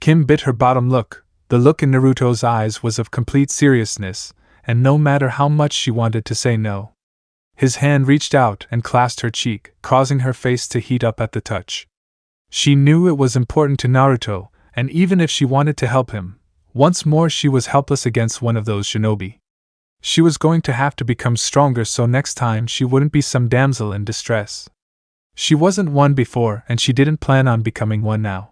Kim bit her bottom lip. The look in Naruto's eyes was of complete seriousness, and no matter how much she wanted to say no, his hand reached out and clasped her cheek, causing her face to heat up at the touch. She knew it was important to Naruto, and even if she wanted to help him, once more she was helpless against one of those shinobi. She was going to have to become stronger so next time she wouldn't be some damsel in distress. She wasn't one before, and she didn't plan on becoming one now.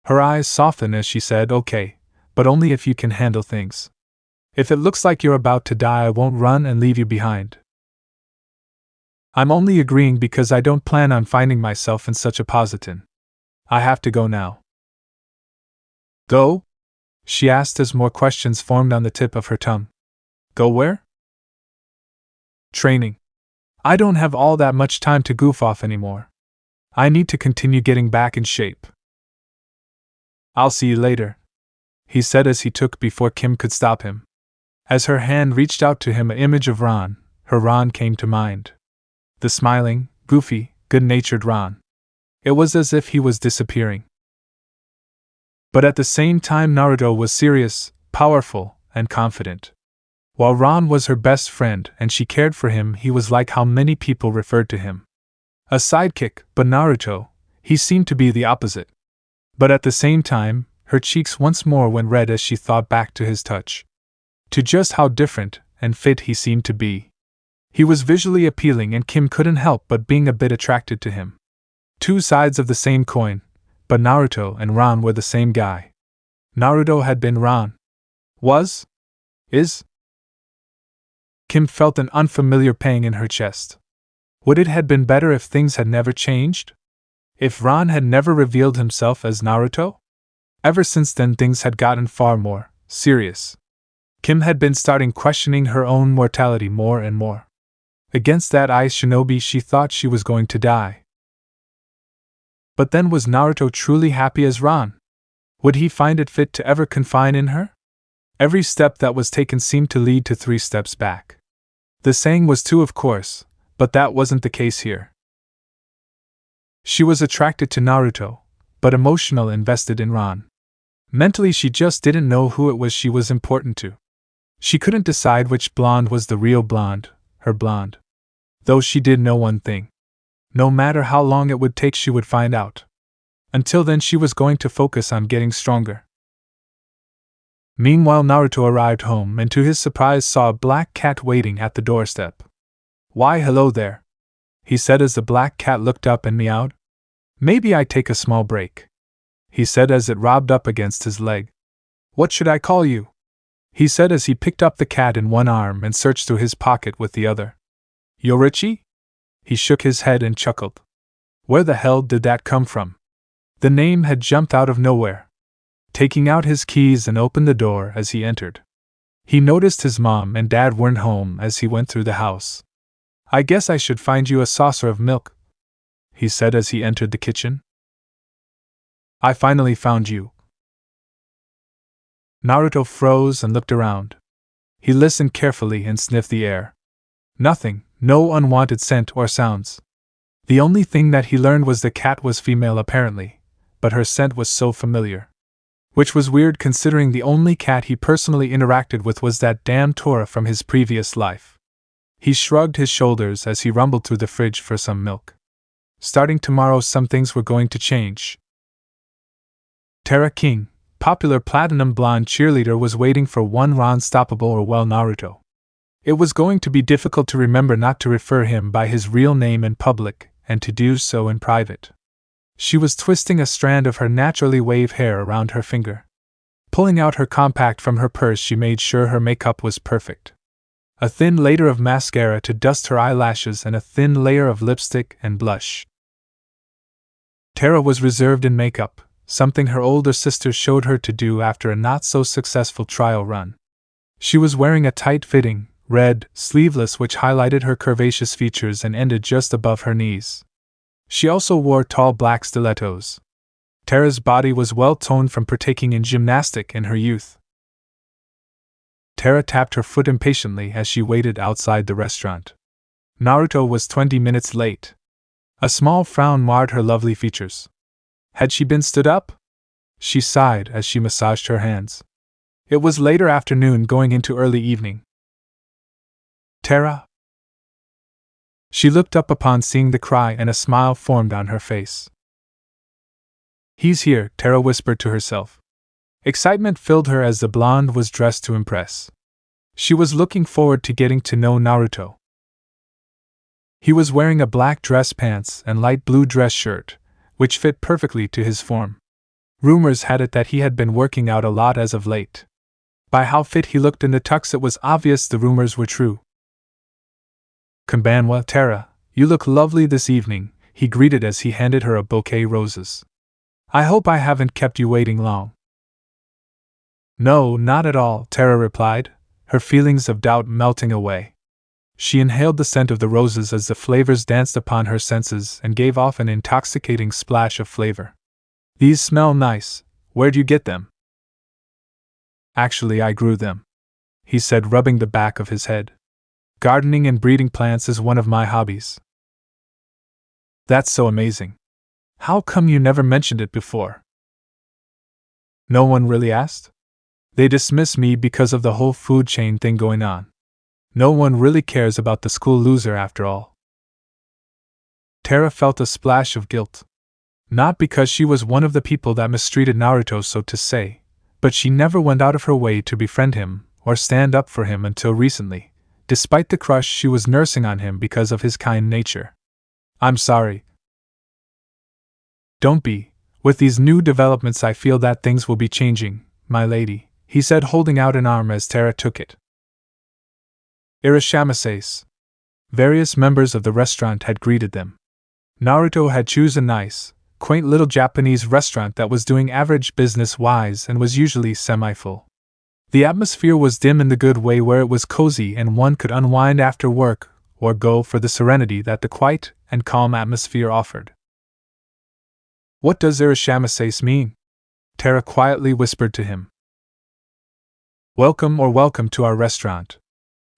Her eyes softened as she said, "Okay, but only if you can handle things. If it looks like you're about to die, I won't run and leave you behind. I'm only agreeing because I don't plan on finding myself in such a position. I have to go now." Go? She asked as more questions formed on the tip of her tongue. Go where? Training. I don't have all that much time to goof off anymore. I need to continue getting back in shape. I'll see you later, he said as he took before Kim could stop him. As her hand reached out to him, an image of Ron, her Ron, came to mind. The smiling, goofy, good-natured Ron. It was as if he was disappearing. But at the same time Naruto was serious, powerful, and confident. While Ron was her best friend and she cared for him, he was like how many people referred to him. A sidekick, but Naruto, he seemed to be the opposite. But at the same time, her cheeks once more went red as she thought back to his touch. To just how different and fit he seemed to be. He was visually appealing and Kim couldn't help but being a bit attracted to him. Two sides of the same coin, but Naruto and Ron were the same guy. Naruto had been Ron. Was? Is? Kim felt an unfamiliar pang in her chest. Would it have been better if things had never changed? If Ron had never revealed himself as Naruto? Ever since then things had gotten far more serious. Kim had been starting questioning her own mortality more and more. Against that ice shinobi she thought she was going to die. But then was Naruto truly happy as Ran? Would he find it fit to ever confide in her? Every step that was taken seemed to lead to 3 steps back. The saying was 2, of course, but that wasn't the case here. She was attracted to Naruto, but emotional invested in Ran. Mentally she just didn't know who it was she was important to. She couldn't decide which blonde was the real blonde, her blonde. Though she did know one thing. No matter how long it would take, she would find out. Until then she was going to focus on getting stronger. Meanwhile Naruto arrived home and to his surprise saw a black cat waiting at the doorstep. "Why, hello there," he said as the black cat looked up and meowed. "Maybe I take a small break," he said as it rubbed up against his leg. "What should I call you?" he said as he picked up the cat in one arm and searched through his pocket with the other. "Yorichi?" He shook his head and chuckled. Where the hell did that come from? The name had jumped out of nowhere. Taking out his keys and opened the door as he entered. He noticed his mom and dad weren't home as he went through the house. "I guess I should find you a saucer of milk," he said as he entered the kitchen. "I finally found you." Naruto froze and looked around. He listened carefully and sniffed the air. Nothing, no unwanted scent or sounds. The only thing that he learned was the cat was female apparently, but her scent was so familiar. Which was weird considering the only cat he personally interacted with was that damn Tora from his previous life. He shrugged his shoulders as he rumbled through the fridge for some milk. Starting tomorrow some things were going to change. Tara King, popular platinum blonde cheerleader, was waiting for one Ran Stoppable or well Naruto. It was going to be difficult to remember not to refer him by his real name in public, and to do so in private. She was twisting a strand of her naturally wave hair around her finger. Pulling out her compact from her purse, she made sure her makeup was perfect. A thin layer of mascara to dust her eyelashes and a thin layer of lipstick and blush. Tara was reserved in makeup, something her older sister showed her to do after a not-so-successful trial run. She was wearing a tight-fitting, red, sleeveless which highlighted her curvaceous features and ended just above her knees. She also wore tall black stilettos. Tara's body was well-toned from partaking in gymnastic in her youth. Tara tapped her foot impatiently as she waited outside the restaurant. Naruto was 20 minutes late. A small frown marred her lovely features. Had she been stood up? She sighed as she massaged her hands. It was later afternoon going into early evening. "Tara?" She looked up upon seeing the cry and a smile formed on her face. "He's here," Tara whispered to herself. Excitement filled her as the blonde was dressed to impress. She was looking forward to getting to know Naruto. He was wearing a black dress pants and light blue dress shirt, which fit perfectly to his form. Rumors had it that he had been working out a lot as of late. By how fit he looked in the tux, it was obvious the rumors were true. "Konbanwa, Tara, you look lovely this evening," he greeted as he handed her a bouquet roses. "I hope I haven't kept you waiting long." "No, not at all," Tara replied, her feelings of doubt melting away. She inhaled the scent of the roses as the flavors danced upon her senses and gave off an intoxicating splash of flavor. "These smell nice. Where'd you get them?" "Actually, I grew them," he said, rubbing the back of his head. "Gardening and breeding plants is one of my hobbies." "That's so amazing. How come you never mentioned it before?" "No one really asked? They dismiss me because of the whole food chain thing going on. No one really cares about the school loser after all." Tara felt a splash of guilt. Not because she was one of the people that mistreated Naruto, so to say, but she never went out of her way to befriend him or stand up for him until recently, despite the crush she was nursing on him because of his kind nature. "I'm sorry." "Don't be. With these new developments I feel that things will be changing, my lady," he said, holding out an arm as Tara took it. Irashamases. Various members of the restaurant had greeted them. Naruto had chosen a nice, quaint little Japanese restaurant that was doing average business-wise and was usually semi-full. The atmosphere was dim in the good way, where it was cozy and one could unwind after work or go for the serenity that the quiet and calm atmosphere offered. What does Irashamasace mean? Terra quietly whispered to him. Welcome to our restaurant.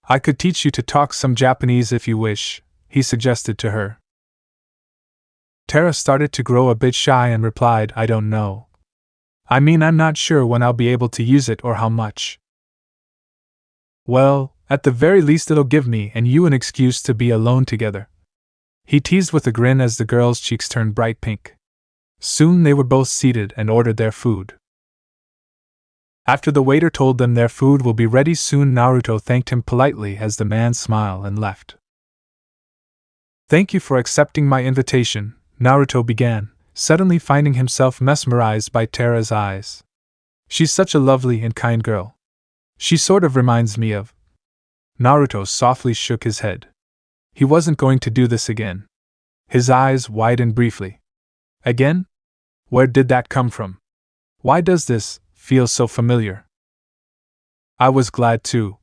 I could teach you to talk some Japanese if you wish, he suggested to her. Terra started to grow a bit shy and replied, I don't know. I mean, I'm not sure when I'll be able to use it or how much. Well, at the very least it'll give me and you an excuse to be alone together. He teased with a grin as the girl's cheeks turned bright pink. Soon they were both seated and ordered their food. After the waiter told them their food will be ready soon, Naruto thanked him politely as the man smiled and left. Thank you for accepting my invitation, Naruto began, suddenly finding himself mesmerized by Terra's eyes. She's such a lovely and kind girl. She sort of reminds me of... Naruto softly shook his head. He wasn't going to do this again. His eyes widened briefly. Again? Where did that come from? Why does this feel so familiar? I was glad too.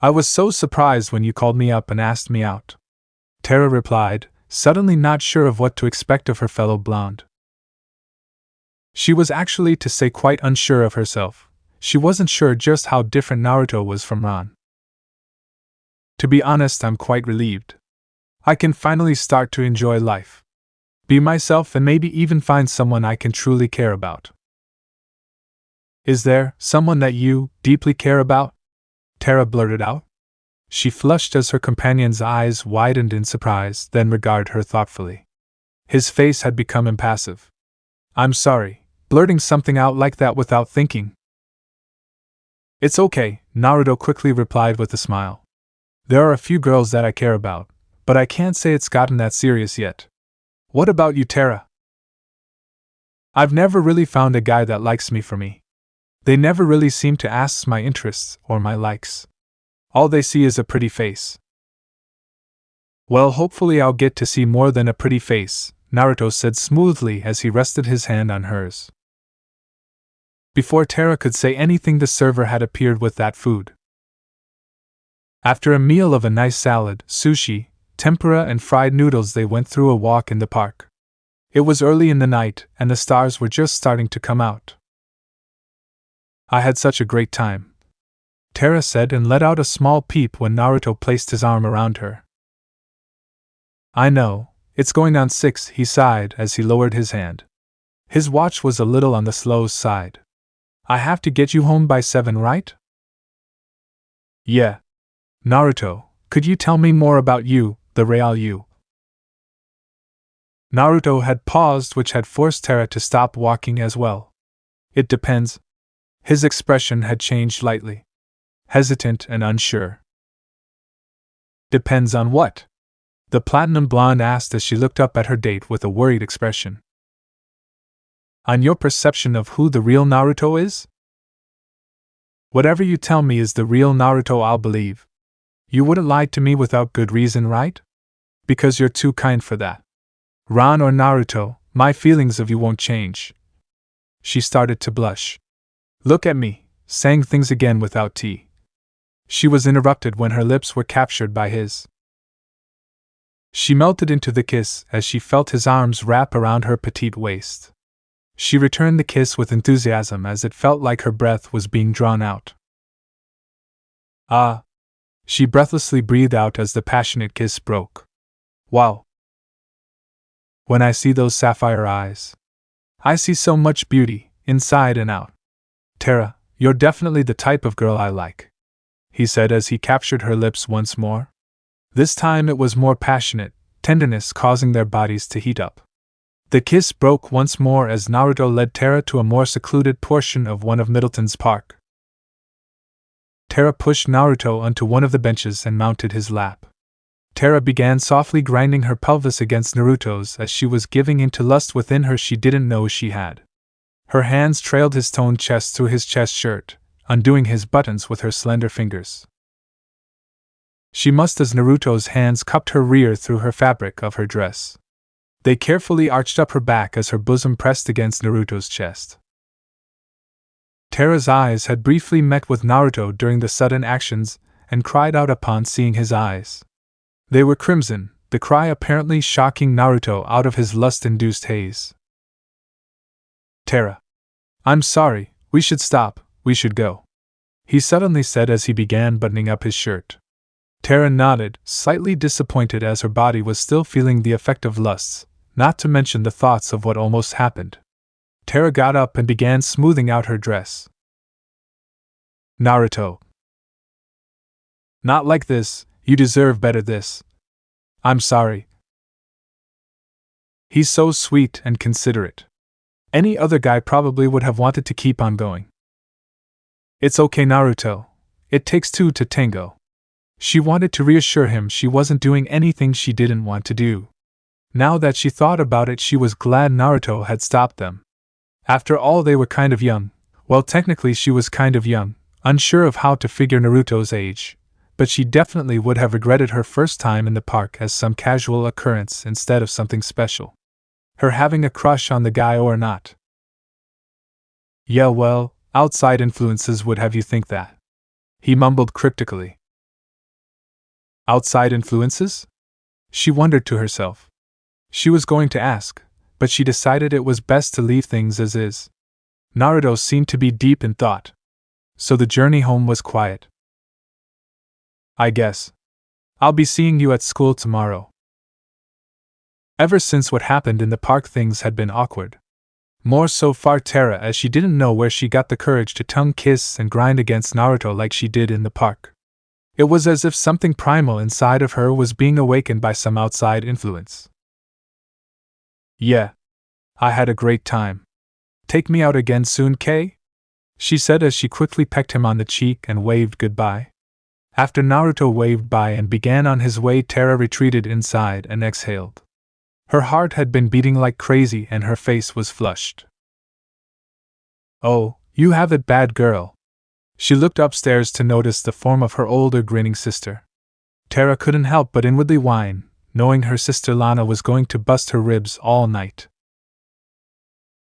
I was so surprised when you called me up and asked me out. Terra replied, suddenly not sure of what to expect of her fellow blonde. She was actually, to say, quite unsure of herself. She wasn't sure just how different Naruto was from Ran. To be honest, I'm quite relieved. I can finally start to enjoy life. Be myself and maybe even find someone I can truly care about. Is there someone that you deeply care about? Terra blurted out. She flushed as her companion's eyes widened in surprise, then regarded her thoughtfully. His face had become impassive. I'm sorry, blurting something out like that without thinking. It's okay, Naruto quickly replied with a smile. There are a few girls that I care about, but I can't say it's gotten that serious yet. What about you, Terra? I've never really found a guy that likes me for me. They never really seem to ask my interests or my likes. All they see is a pretty face. Well, hopefully I'll get to see more than a pretty face, Naruto said smoothly as he rested his hand on hers. Before Terra could say anything, the server had appeared with that food. After a meal of a nice salad, sushi, tempura and fried noodles, they went through a walk in the park. It was early in the night, and the stars were just starting to come out. I had such a great time, Terra said and let out a small peep when Naruto placed his arm around her. I know, it's going on 6, he sighed as he lowered his hand. His watch was a little on the slow side. I have to get you home by 7, right? Yeah. Naruto, could you tell me more about you, the real you? Naruto had paused, which had forced Terra to stop walking as well. It depends. His expression had changed slightly. Hesitant and unsure. Depends on what? The platinum blonde asked as she looked up at her date with a worried expression. On your perception of who the real Naruto is? Whatever you tell me is the real Naruto, I'll believe. You wouldn't lie to me without good reason, right? Because you're too kind for that. Ran or Naruto, my feelings of you won't change. She started to blush. Look at me, saying things again without tea. She was interrupted when her lips were captured by his. She melted into the kiss as she felt his arms wrap around her petite waist. She returned the kiss with enthusiasm as it felt like her breath was being drawn out. Ah! She breathlessly breathed out as the passionate kiss broke. Wow! When I see those sapphire eyes, I see so much beauty, inside and out. Terra, you're definitely the type of girl I like, he said as he captured her lips once more. This time it was more passionate, tenderness causing their bodies to heat up. The kiss broke once more as Naruto led Terra to a more secluded portion of one of Middleton's park. Terra pushed Naruto onto one of the benches and mounted his lap. Terra began softly grinding her pelvis against Naruto's as she was giving in to lust within her she didn't know she had. Her hands trailed his toned chest through his chest shirt, undoing his buttons with her slender fingers. She must as Naruto's hands cupped her rear through her fabric of her dress. They carefully arched up her back as her bosom pressed against Naruto's chest. Terra's eyes had briefly met with Naruto during the sudden actions, and cried out upon seeing his eyes. They were crimson, the cry apparently shocking Naruto out of his lust-induced haze. Terra. I'm sorry, we should stop, we should go. He suddenly said as he began buttoning up his shirt. Terra nodded, slightly disappointed as her body was still feeling the effect of lusts, not to mention the thoughts of what almost happened. Terra got up and began smoothing out her dress. Naruto. Not like this, you deserve better this. I'm sorry. He's so sweet and considerate. Any other guy probably would have wanted to keep on going. It's okay, Naruto. It takes two to tango. She wanted to reassure him she wasn't doing anything she didn't want to do. Now that she thought about it, she was glad Naruto had stopped them. After all, they were kind of young. Well, technically she was kind of young, unsure of how to figure Naruto's age, but she definitely would have regretted her first time in the park as some casual occurrence instead of something special. Her having a crush on the guy or not. Yeah, well, outside influences would have you think that. He mumbled cryptically. Outside influences? She wondered to herself. She was going to ask, but she decided it was best to leave things as is. Naruto seemed to be deep in thought, so the journey home was quiet. I guess. I'll be seeing you at school tomorrow. Ever since what happened in the park, things had been awkward. More so for Terra, as she didn't know where she got the courage to tongue kiss and grind against Naruto like she did in the park. It was as if something primal inside of her was being awakened by some outside influence. Yeah. I had a great time. Take me out again soon, Kay? She said as she quickly pecked him on the cheek and waved goodbye. After Naruto waved bye and began on his way, Terra retreated inside and exhaled. Her heart had been beating like crazy and her face was flushed. Oh, you have it bad, girl. She looked upstairs to notice the form of her older grinning sister. Terra couldn't help but inwardly whine, knowing her sister Lana was going to bust her ribs all night.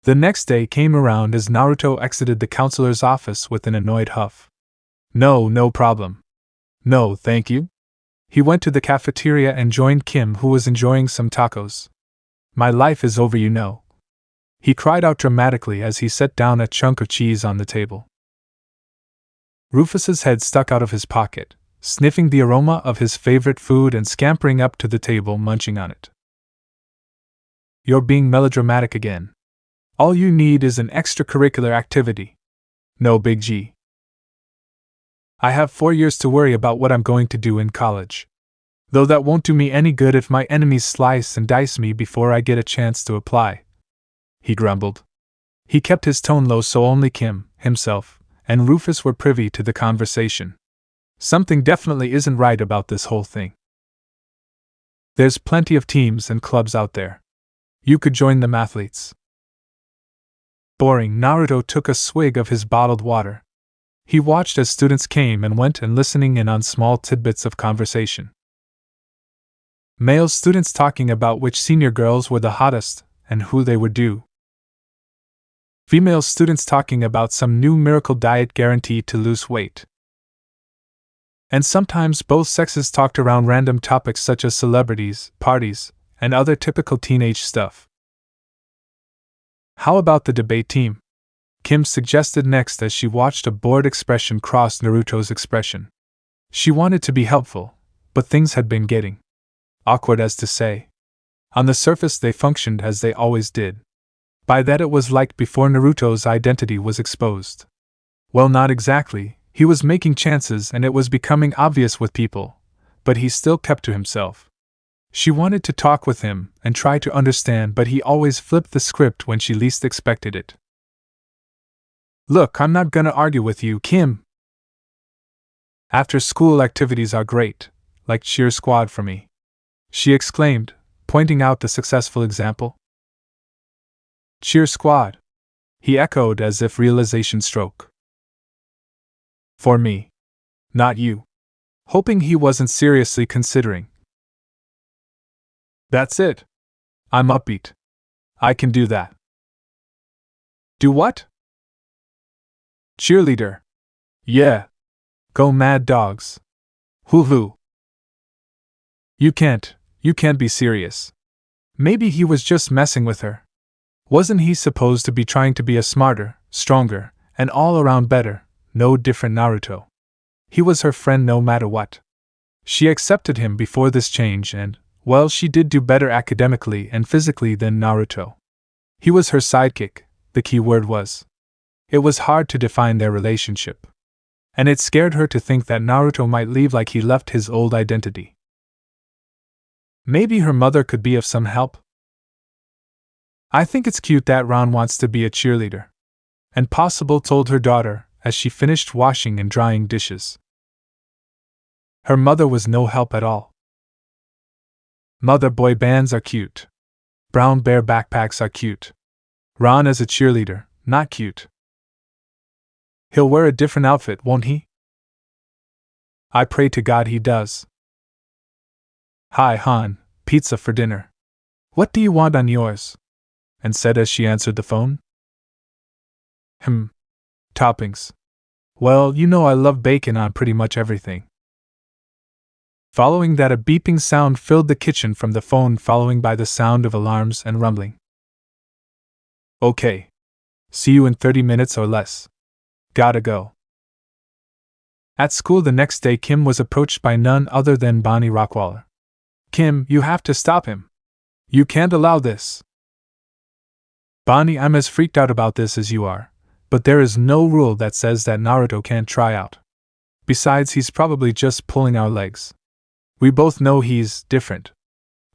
The next day came around as Naruto exited the counselor's office with an annoyed huff. No problem. No, thank you. He went to the cafeteria and joined Kim, who was enjoying some tacos. My life is over, you know. He cried out dramatically as he set down a chunk of cheese on the table. Rufus's head stuck out of his pocket, sniffing the aroma of his favorite food and scampering up to the table munching on it. You're being melodramatic again. All you need is an extracurricular activity. No big G. I have 4 years to worry about what I'm going to do in college. Though that won't do me any good if my enemies slice and dice me before I get a chance to apply. He grumbled. He kept his tone low so only Kim, himself, and Rufus were privy to the conversation. Something definitely isn't right about this whole thing. There's plenty of teams and clubs out there. You could join them, athletes. Boring. Naruto took a swig of his bottled water. He watched as students came and went and listening in on small tidbits of conversation. Male students talking about which senior girls were the hottest and who they would do. Female students talking about some new miracle diet guaranteed to lose weight. And sometimes both sexes talked around random topics such as celebrities, parties, and other typical teenage stuff. How about the debate team? Kim suggested next as she watched a bored expression cross Naruto's expression. She wanted to be helpful, but things had been getting awkward, as to say. On the surface they functioned as they always did. By that it was like before Naruto's identity was exposed. Well, not exactly, he was making chances and it was becoming obvious with people, but he still kept to himself. She wanted to talk with him and try to understand, but he always flipped the script when she least expected it. Look, I'm not gonna argue with you, Kim. After school activities are great, like cheer squad for me, she exclaimed, pointing out the successful example. Cheer squad, he echoed as if realization struck. For me. Not you. Hoping he wasn't seriously considering. That's it. I'm upbeat. I can do that. Do what? Cheerleader. Yeah. Go mad dogs. Hoo-hoo. You can't be serious. Maybe he was just messing with her. Wasn't he supposed to be trying to be a smarter, stronger, and all-around better, no different Naruto? He was her friend no matter what. She accepted him before this change and, well, she did do better academically and physically than Naruto. He was her sidekick, the key word was. It was hard to define their relationship. And it scared her to think that Naruto might leave like he left his old identity. Maybe her mother could be of some help? I think it's cute that Ron wants to be a cheerleader. And Possible told her daughter, as she finished washing and drying dishes. Her mother was no help at all. Mother boy bands are cute. Brown bear backpacks are cute. Ron as a cheerleader, not cute. He'll wear a different outfit, won't he? I pray to God he does. Hi Han, pizza for dinner. What do you want on yours? And said as she answered the phone. Toppings. Well, you know I love bacon on pretty much everything. Following that, a beeping sound filled the kitchen from the phone, following by the sound of alarms and rumbling. Okay. See you in 30 minutes or less. Gotta go. At school the next day, Kim was approached by none other than Bonnie Rockwaller. Kim, you have to stop him. You can't allow this. Bonnie, I'm as freaked out about this as you are, but there is no rule that says that Naruto can't try out. Besides, he's probably just pulling our legs. We both know he's different.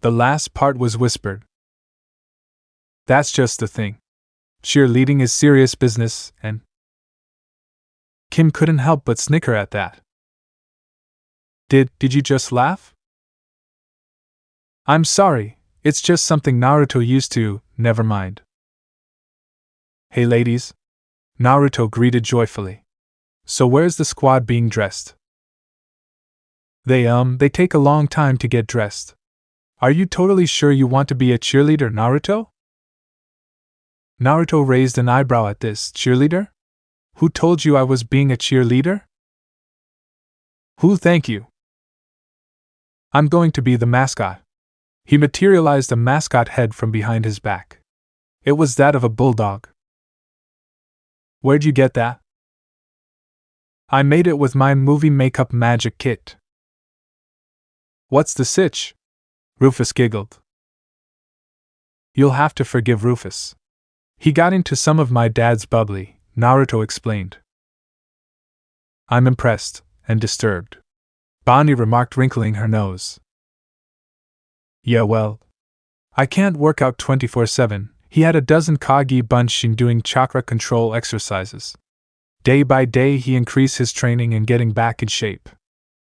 The last part was whispered. That's just the thing. Cheerleading is serious business, and Kim couldn't help but snicker at that. Did you just laugh? I'm sorry, it's just something Naruto used to, never mind. Hey ladies. Naruto greeted joyfully. So where's the squad being dressed? They take a long time to get dressed. Are you totally sure you want to be a cheerleader, Naruto? Naruto raised an eyebrow at this. Cheerleader? Who told you I was being a cheerleader? Who? Thank you. I'm going to be the mascot. He materialized a mascot head from behind his back. It was that of a bulldog. Where'd you get that? I made it with my movie makeup magic kit. What's the sitch? Rufus giggled. You'll have to forgive Rufus. He got into some of my dad's bubbly, Naruto explained. I'm impressed and disturbed, Bonnie remarked, wrinkling her nose. Yeah, well, I can't work out 24/7. He had a dozen Kage Bunshin doing chakra control exercises. Day by day he increased his training and getting back in shape.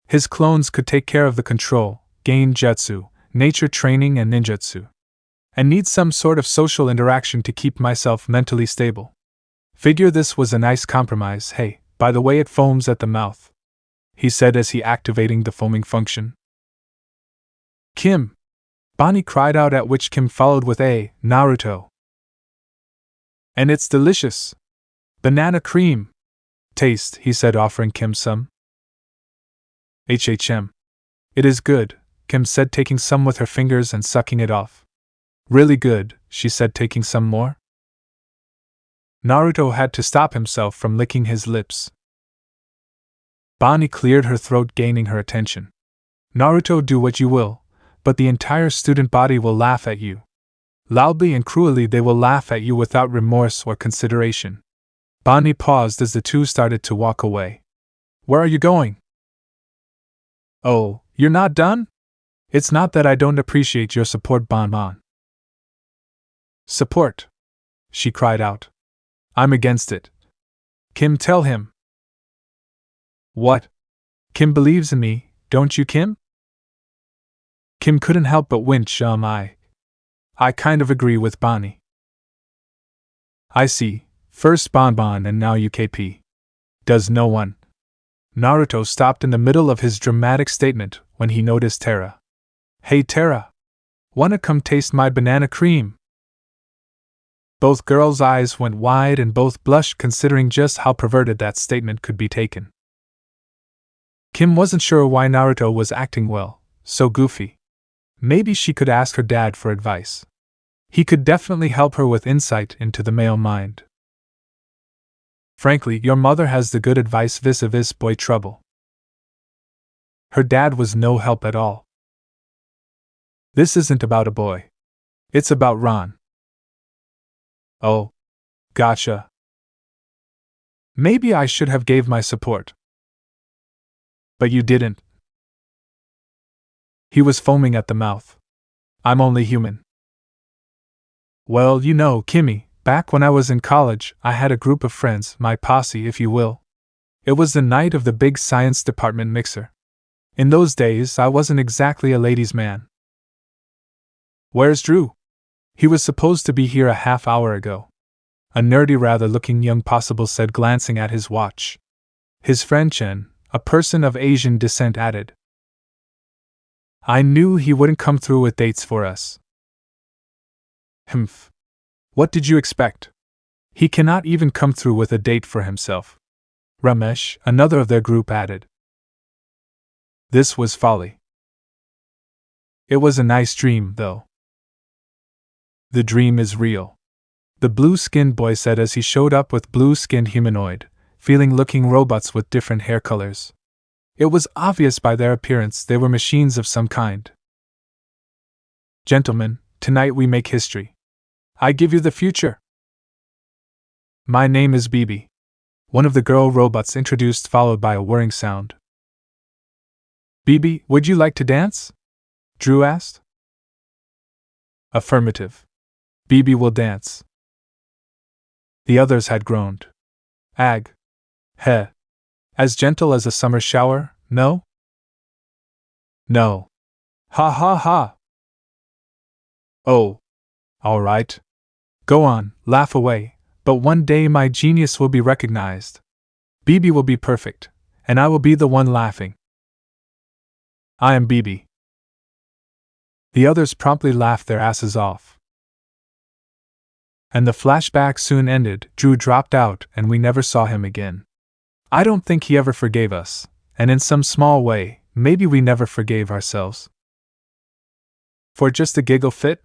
His clones could take care of the control, gain jutsu, nature training and ninjutsu. And need some sort of social interaction to keep myself mentally stable. Figure this was a nice compromise. Hey, by the way, it foams at the mouth, he said as he activating the foaming function. Kim! Bonnie cried out, at which Kim followed with a Naruto. And it's delicious. Banana cream. Taste, he said, offering Kim some. HHM. It is good, Kim said, taking some with her fingers and sucking it off. Really good, she said, taking some more. Naruto had to stop himself from licking his lips. Bonnie cleared her throat, gaining her attention. Naruto, do what you will, but the entire student body will laugh at you. Loudly and cruelly they will laugh at you without remorse or consideration. Bonnie paused as the two started to walk away. Where are you going? Oh, you're not done? It's not that I don't appreciate your support, Bon. Support? She cried out. I'm against it. Kim, tell him. What? Kim believes in me, don't you, Kim? Kim couldn't help but wince. I kind of agree with Bonnie. I see, first Bonbon and now UKP. Does no one? Naruto stopped in the middle of his dramatic statement when he noticed Terra. Hey Terra! Wanna come taste my banana cream? Both girls' eyes went wide and both blushed, considering just how perverted that statement could be taken. Kim wasn't sure why Naruto was acting so goofy. Maybe she could ask her dad for advice. He could definitely help her with insight into the male mind. Frankly, your mother has the good advice vis-a-vis boy trouble. Her dad was no help at all. This isn't about a boy. It's about Ron. Oh. Gotcha. Maybe I should have gave my support. But you didn't. He was foaming at the mouth. I'm only human. Well, you know, Kimmy, back when I was in college, I had a group of friends, my posse if you will. It was the night of the big science department mixer. In those days, I wasn't exactly a ladies' man. Where's Drew? He was supposed to be here a half hour ago. A nerdy rather looking young possible said, glancing at his watch. His friend Chen, a person of Asian descent, added. I knew he wouldn't come through with dates for us. Humph. What did you expect? He cannot even come through with a date for himself. Ramesh, another of their group, added. This was folly. It was a nice dream, though. The dream is real, the blue-skinned boy said as he showed up with blue-skinned humanoid, feeling-looking robots with different hair colors. It was obvious by their appearance they were machines of some kind. Gentlemen, tonight we make history. I give you the future. My name is Bibi. One of the girl robots introduced, followed by a whirring sound. Bibi, would you like to dance? Drew asked. Affirmative. Bibi will dance. The others had groaned. Ag. Heh. As gentle as a summer shower, no? No. Ha ha ha. Oh. All right. Go on, laugh away, but one day my genius will be recognized. Bibi will be perfect, and I will be the one laughing. I am Bibi. The others promptly laughed their asses off. And the flashback soon ended. Drew dropped out, and we never saw him again. I don't think he ever forgave us, and in some small way, maybe we never forgave ourselves. For just a giggle fit?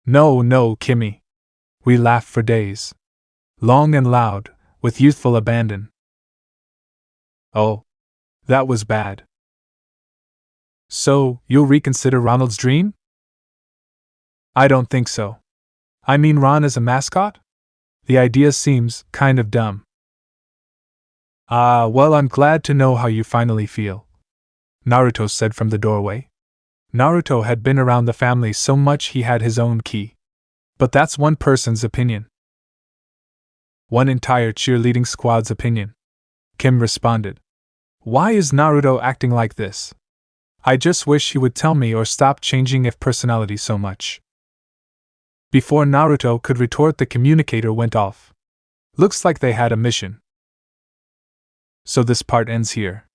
No, Kimmy. We laughed for days. Long and loud, with youthful abandon. Oh. That was bad. So, you'll reconsider Ronald's dream? I don't think so. I mean Ron as a mascot? The idea seems kind of dumb. Ah, well, I'm glad to know how you finally feel, Naruto said from the doorway. Naruto had been around the family so much he had his own key. But that's one person's opinion. One entire cheerleading squad's opinion, Kim responded. Why is Naruto acting like this? I just wish he would tell me or stop changing his personality so much. Before Naruto could retort, the communicator went off. Looks like they had a mission. So this part ends here.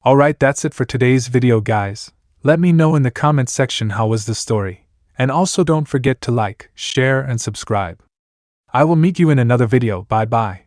Alright, that's it for today's video, guys. Let me know in the comment section how was the story. And also don't forget to like, share and subscribe. I will meet you in another video. Bye bye.